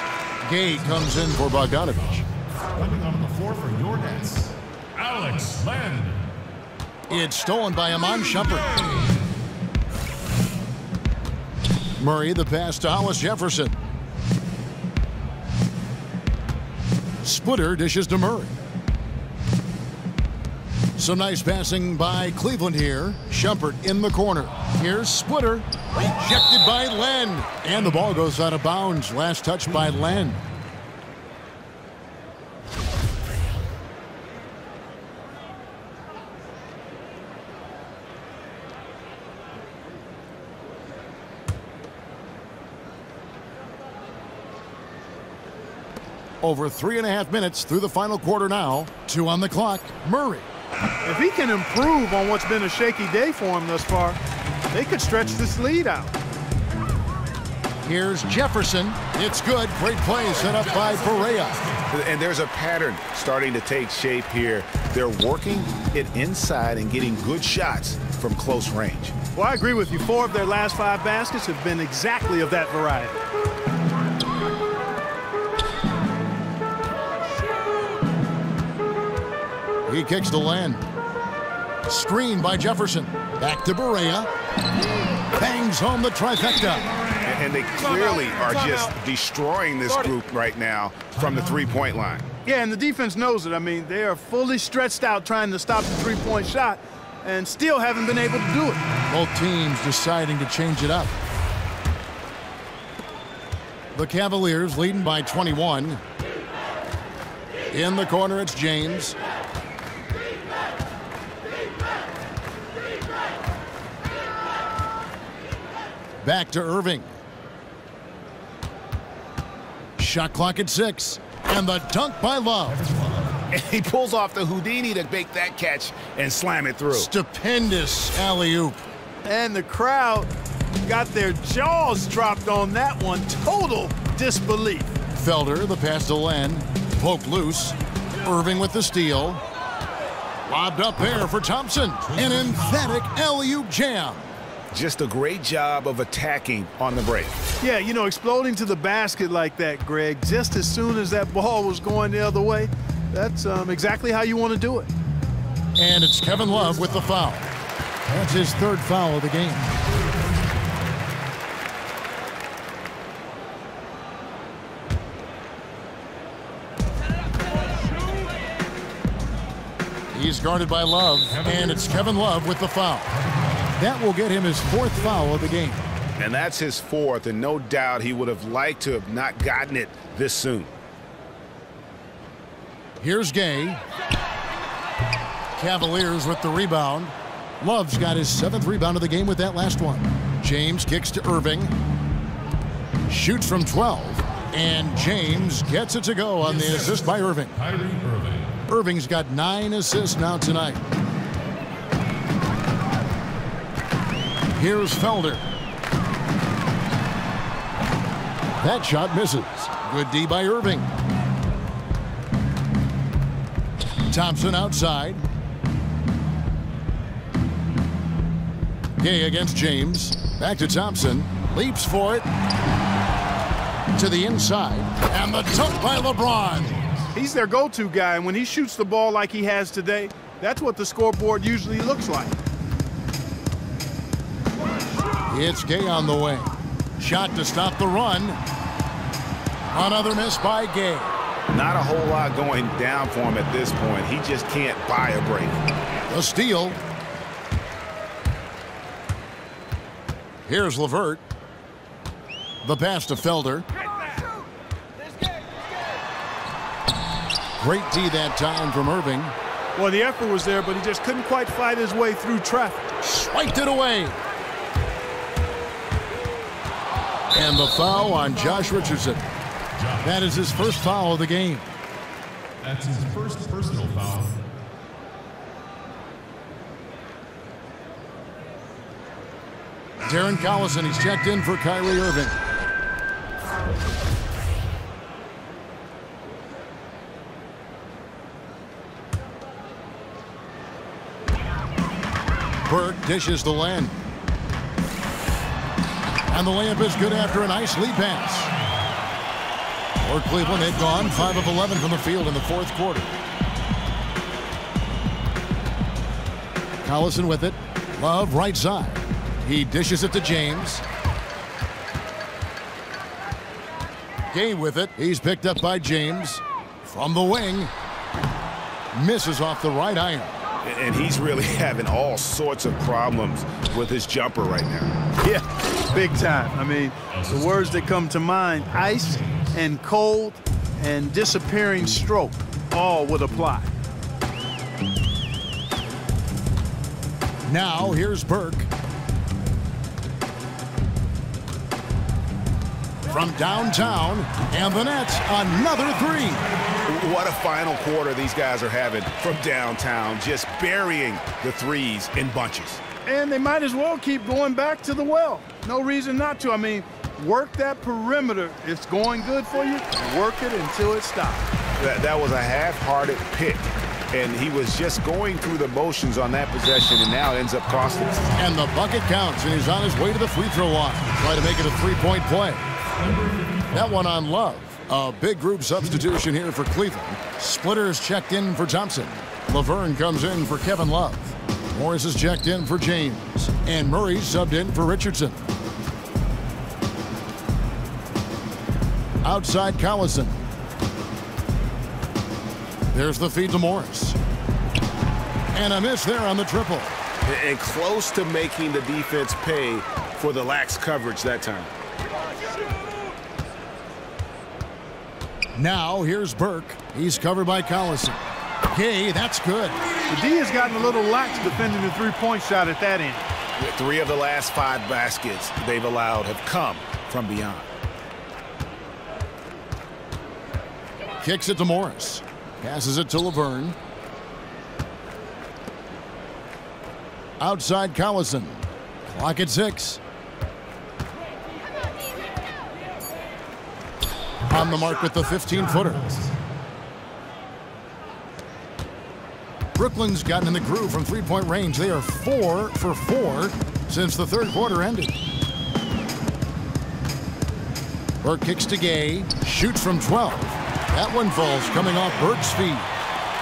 Gay comes in for Bogdanovich. Coming on the floor for your Nets, Alex Len. It's stolen by Iman Shumpert. Murray the pass to Hollis Jefferson. Splitter dishes to Murray. Some nice passing by Cleveland here. Shumpert in the corner. Here's Splitter. Rejected by Len. And the ball goes out of bounds. Last touch by Len. Over 3.5 minutes through the final quarter now. 2 on the clock. Murray. If he can improve on what's been a shaky day for him thus far, they could stretch this lead out. Here's Jefferson. It's good. Great play set up by Perea. And there's a pattern starting to take shape here. They're working it inside and getting good shots from close range. Well, I agree with you. 4 of their last 5 baskets have been exactly of that variety. He kicks to Len. Screen by Jefferson. Back to Berea. Bangs home the trifecta. And they clearly are just destroying this group right now from the three-point line. Yeah, and the defense knows it. I mean, they are fully stretched out trying to stop the three-point shot and still haven't been able to do it. Both teams deciding to change it up. The Cavaliers leading by 21. In the corner, it's James. Back to Irving. Shot clock at 6. And the dunk by Love. And he pulls off the Houdini to make that catch and slam it through. Stupendous alley-oop. And the crowd got their jaws dropped on that one. Total disbelief. Felder, the pass to Len. Poke loose. Irving with the steal. Lobbed up there for Thompson. An emphatic alley-oop jam. Just a great job of attacking on the break. Yeah, you know, exploding to the basket like that, Greg, just as soon as that ball was going the other way, that's exactly how you want to do it. And it's Kevin Love with the foul. That's his 3rd foul of the game. He's guarded by Love, and it's Kevin Love with the foul. That will get him his 4th foul of the game. And that's his 4th, and no doubt he would have liked to have not gotten it this soon. Here's Gay. Cavaliers with the rebound. Love's got his 7th rebound of the game with that last one. James kicks to Irving. Shoots from 12. And James gets it to go on the assist by Irving. Irving's got 9 assists now tonight. Here's Felder. That shot misses. Good D by Irving. Thompson outside. Gay against James. Back to Thompson. Leaps for it. To the inside. And the dunk by LeBron. He's their go-to guy, and when he shoots the ball like he has today, that's what the scoreboard usually looks like. It's Gay on the way. Shot to stop the run. Another miss by Gay. Not a whole lot going down for him at this point. He just can't buy a break. A steal. Here's LeVert. The pass to Felder. Great D that time from Irving. Well, the effort was there, but he just couldn't quite fight his way through traffic. Swiped it away. And the foul on Josh Richardson. That is his 1st foul of the game. That's his 1st personal foul. Darren Collison, he's checked in for Kyrie Irving. Burke dishes the Len. And the layup is good after a nice lead pass. For Cleveland, they've gone 5 of 11 from the field in the 4th quarter. Collison with it. Love right side. He dishes it to James. Gay with it. He's picked up by James. From the wing. Misses off the right iron. And he's really having all sorts of problems with his jumper right now. Yeah, big time. I mean, the words that come to mind, ice and cold and disappearing stroke, all would apply. Now here's Burke. From downtown, and the Nets, another three. What a final quarter these guys are having from downtown, just burying the threes in bunches. And they might as well keep going back to the well. No reason not to. I mean, work that perimeter. It's going good for you. Work it until it stops. That was a half-hearted pick, and he was just going through the motions on that possession, and now it ends up costing us. And the bucket counts, and he's on his way to the free throw line. Try to make it a three-point play. That one on Love. A big group substitution here for Cleveland. Splitters checked in for Thompson. Laverne comes in for Kevin Love. Morris is checked in for James. And Murray subbed in for Richardson. Outside Collison. There's the feed to Morris. And a miss there on the triple. And close to making the defense pay for the lax coverage that time. Now here's Burke. He's covered by Collison. Okay, that's good. The D has gotten a little lax defending the three-point shot at that end. 3 of the last 5 baskets they've allowed have come from beyond. Kicks it to Morris. Passes it to Laverne. Outside Collison. Clock at 6. On the mark with the 15-footer. Brooklyn's gotten in the groove from three-point range. They are 4 for 4 since the third quarter ended. Burke kicks to Gay. Shoots from 12. That one falls coming off Burke's feet.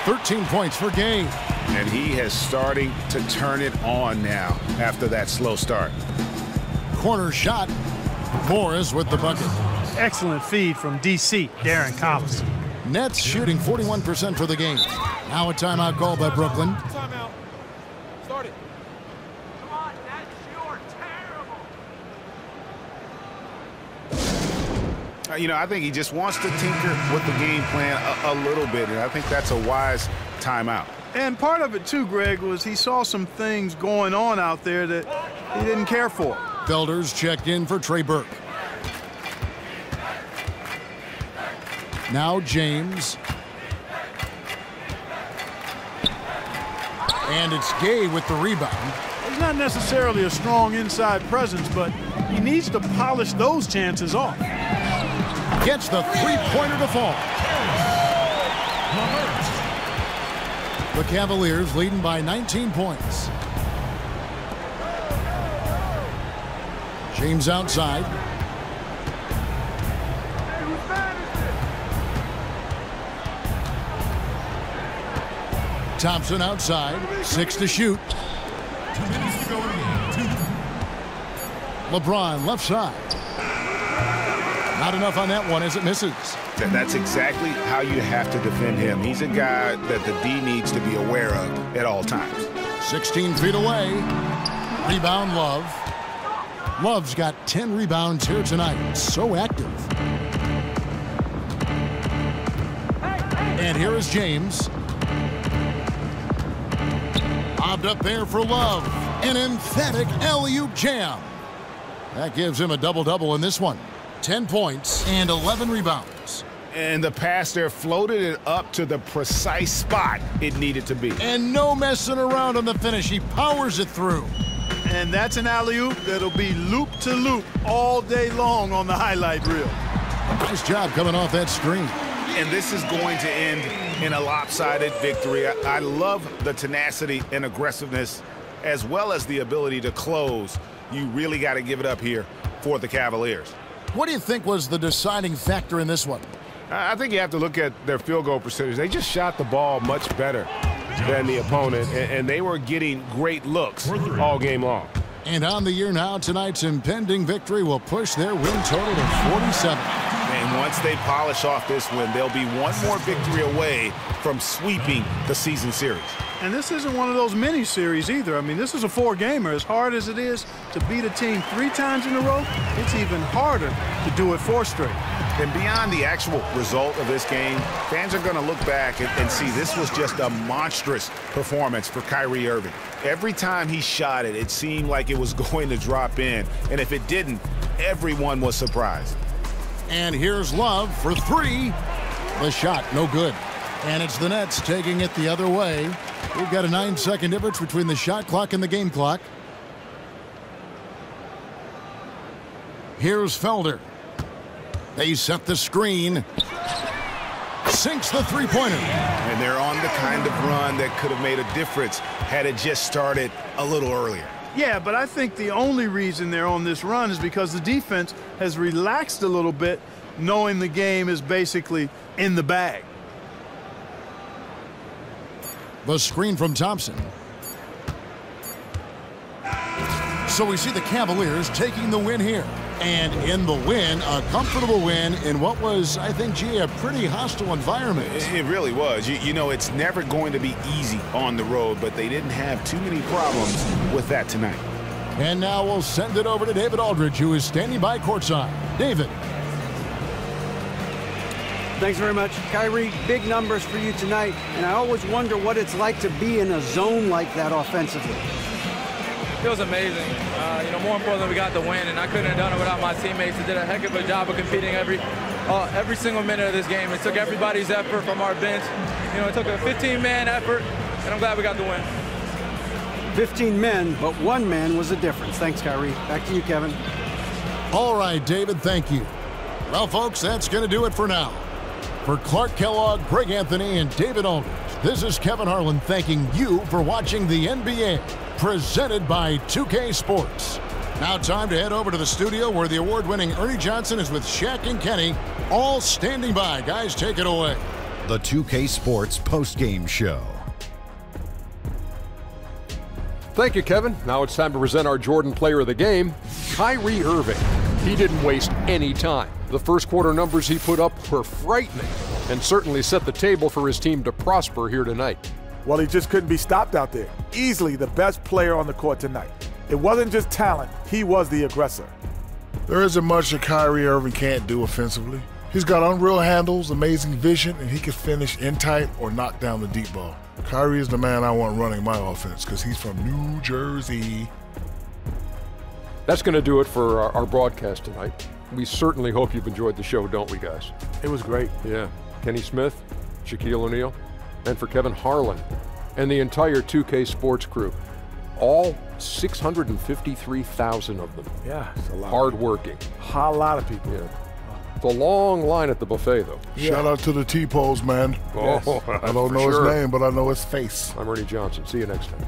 13 points for Gay. And he has starting to turn it on now after that slow start. Corner shot. Morris with the bucket. Excellent feed from DC, Darren Collison. Nets shooting 41% for the game. Now a timeout call by Brooklyn. Timeout. Start it. Come on, Nets, you're terrible. You know, I think he just wants to tinker with the game plan a little bit, and I think that's a wise timeout. And part of it, too, Greg, was he saw some things going on out there that he didn't care for. Felder's checked in for Trey Burke. Now James. And it's Gay with the rebound. He's not necessarily a strong inside presence, but he needs to polish those chances off. Gets the three-pointer to fall. The Cavaliers leading by 19 points. James outside. Thompson outside. 6 to shoot. 2 minutes to go in the game. LeBron left side. Not enough on that one as it misses. That's exactly how you have to defend him. He's a guy that the D needs to be aware of at all times. 16 feet away. Rebound Love. Love's got 10 rebounds here tonight. So active. And here is James. Lobbed up there for Love. An emphatic alley-oop jam. That gives him a double-double in this one. 10 points and 11 rebounds. And the pass there floated it up to the precise spot it needed to be. And no messing around on the finish. He powers it through. And that's an alley-oop that'll be loop-to-loop all day long on the highlight reel. Nice job coming off that screen. And this is going to end in a lopsided victory. I love the tenacity and aggressiveness as well as the ability to close. You really got to give it up here for the Cavaliers. What do you think was the deciding factor in this one? I think you have to look at their field goal percentage. They just shot the ball much better than the opponent, and they were getting great looks all game long. And on the year now, tonight's impending victory will push their win total to 47. And once they polish off this win, they'll be one more victory away from sweeping the season series. And this isn't one of those mini series either. I mean, this is a 4-gamer. As hard as it is to beat a team 3 times in a row, it's even harder to do it 4 straight. And beyond the actual result of this game, fans are going to look back and see this was just a monstrous performance for Kyrie Irving. Every time he shot it, it seemed like it was going to drop in. And if it didn't, everyone was surprised. And here's Love for 3. The shot, no good. And it's the Nets taking it the other way. We've got a 9-second difference between the shot clock and the game clock. Here's Felder. They set the screen. Sinks the three-pointer. And they're on the kind of run that could have made a difference had it just started a little earlier. Yeah, but I think the only reason they're on this run is because the defense has relaxed a little bit, knowing the game is basically in the bag. The screen from Thompson. So we see the Cavaliers taking the win here. And in the win, a comfortable win in what was, I think, gee, a pretty hostile environment. It really was. You know, it's never going to be easy on the road, but they didn't have too many problems with that tonight. And now we'll send it over to David Aldridge, who is standing by courtside. David. Thanks very much. Kyrie, big numbers for you tonight, and I always wonder what it's like to be in a zone like that offensively. It was amazing. More importantly, we got the win, and I couldn't have done it without my teammates. They did a heck of a job of competing every single minute of this game. It took everybody's effort from our bench. It took a 15-man effort, and I'm glad we got the win. 15 men, but 1 man was the difference. Thanks, Kyrie. Back to you, Kevin. All right, David, thank you. Well, folks, that's going to do it for now. For Clark Kellogg, Greg Anthony, and David Aldridge, this is Kevin Harlan thanking you for watching the NBA, presented by 2K Sports. Now time to head over to the studio where the award-winning Ernie Johnson is with Shaq and Kenny, all standing by. Guys, take it away. The 2K Sports post-game show. Thank you, Kevin. Now it's time to present our Jordan Player of the Game, Kyrie Irving. He didn't waste any time. The first quarter numbers he put up were frightening and certainly set the table for his team to prosper here tonight. Well, he just couldn't be stopped out there. Easily the best player on the court tonight. It wasn't just talent, he was the aggressor. There isn't much that Kyrie Irving can't do offensively. He's got unreal handles, amazing vision, and he can finish in tight or knock down the deep ball. Kyrie is the man I want running my offense because he's from New Jersey. That's going to do it for our broadcast tonight. We certainly hope you've enjoyed the show, don't we, guys? It was great. Yeah. Kenny Smith, Shaquille O'Neal, and for Kevin Harlan and the entire 2K Sports crew. All 653,000 of them. Yeah, it's a lot. Hard-working. A lot of people. Yeah. It's a long line at the buffet, though. Yeah. Shout out to the T-Pose, man. Oh, yes. I don't know his name, but I know his face. I'm Ernie Johnson. See you next time.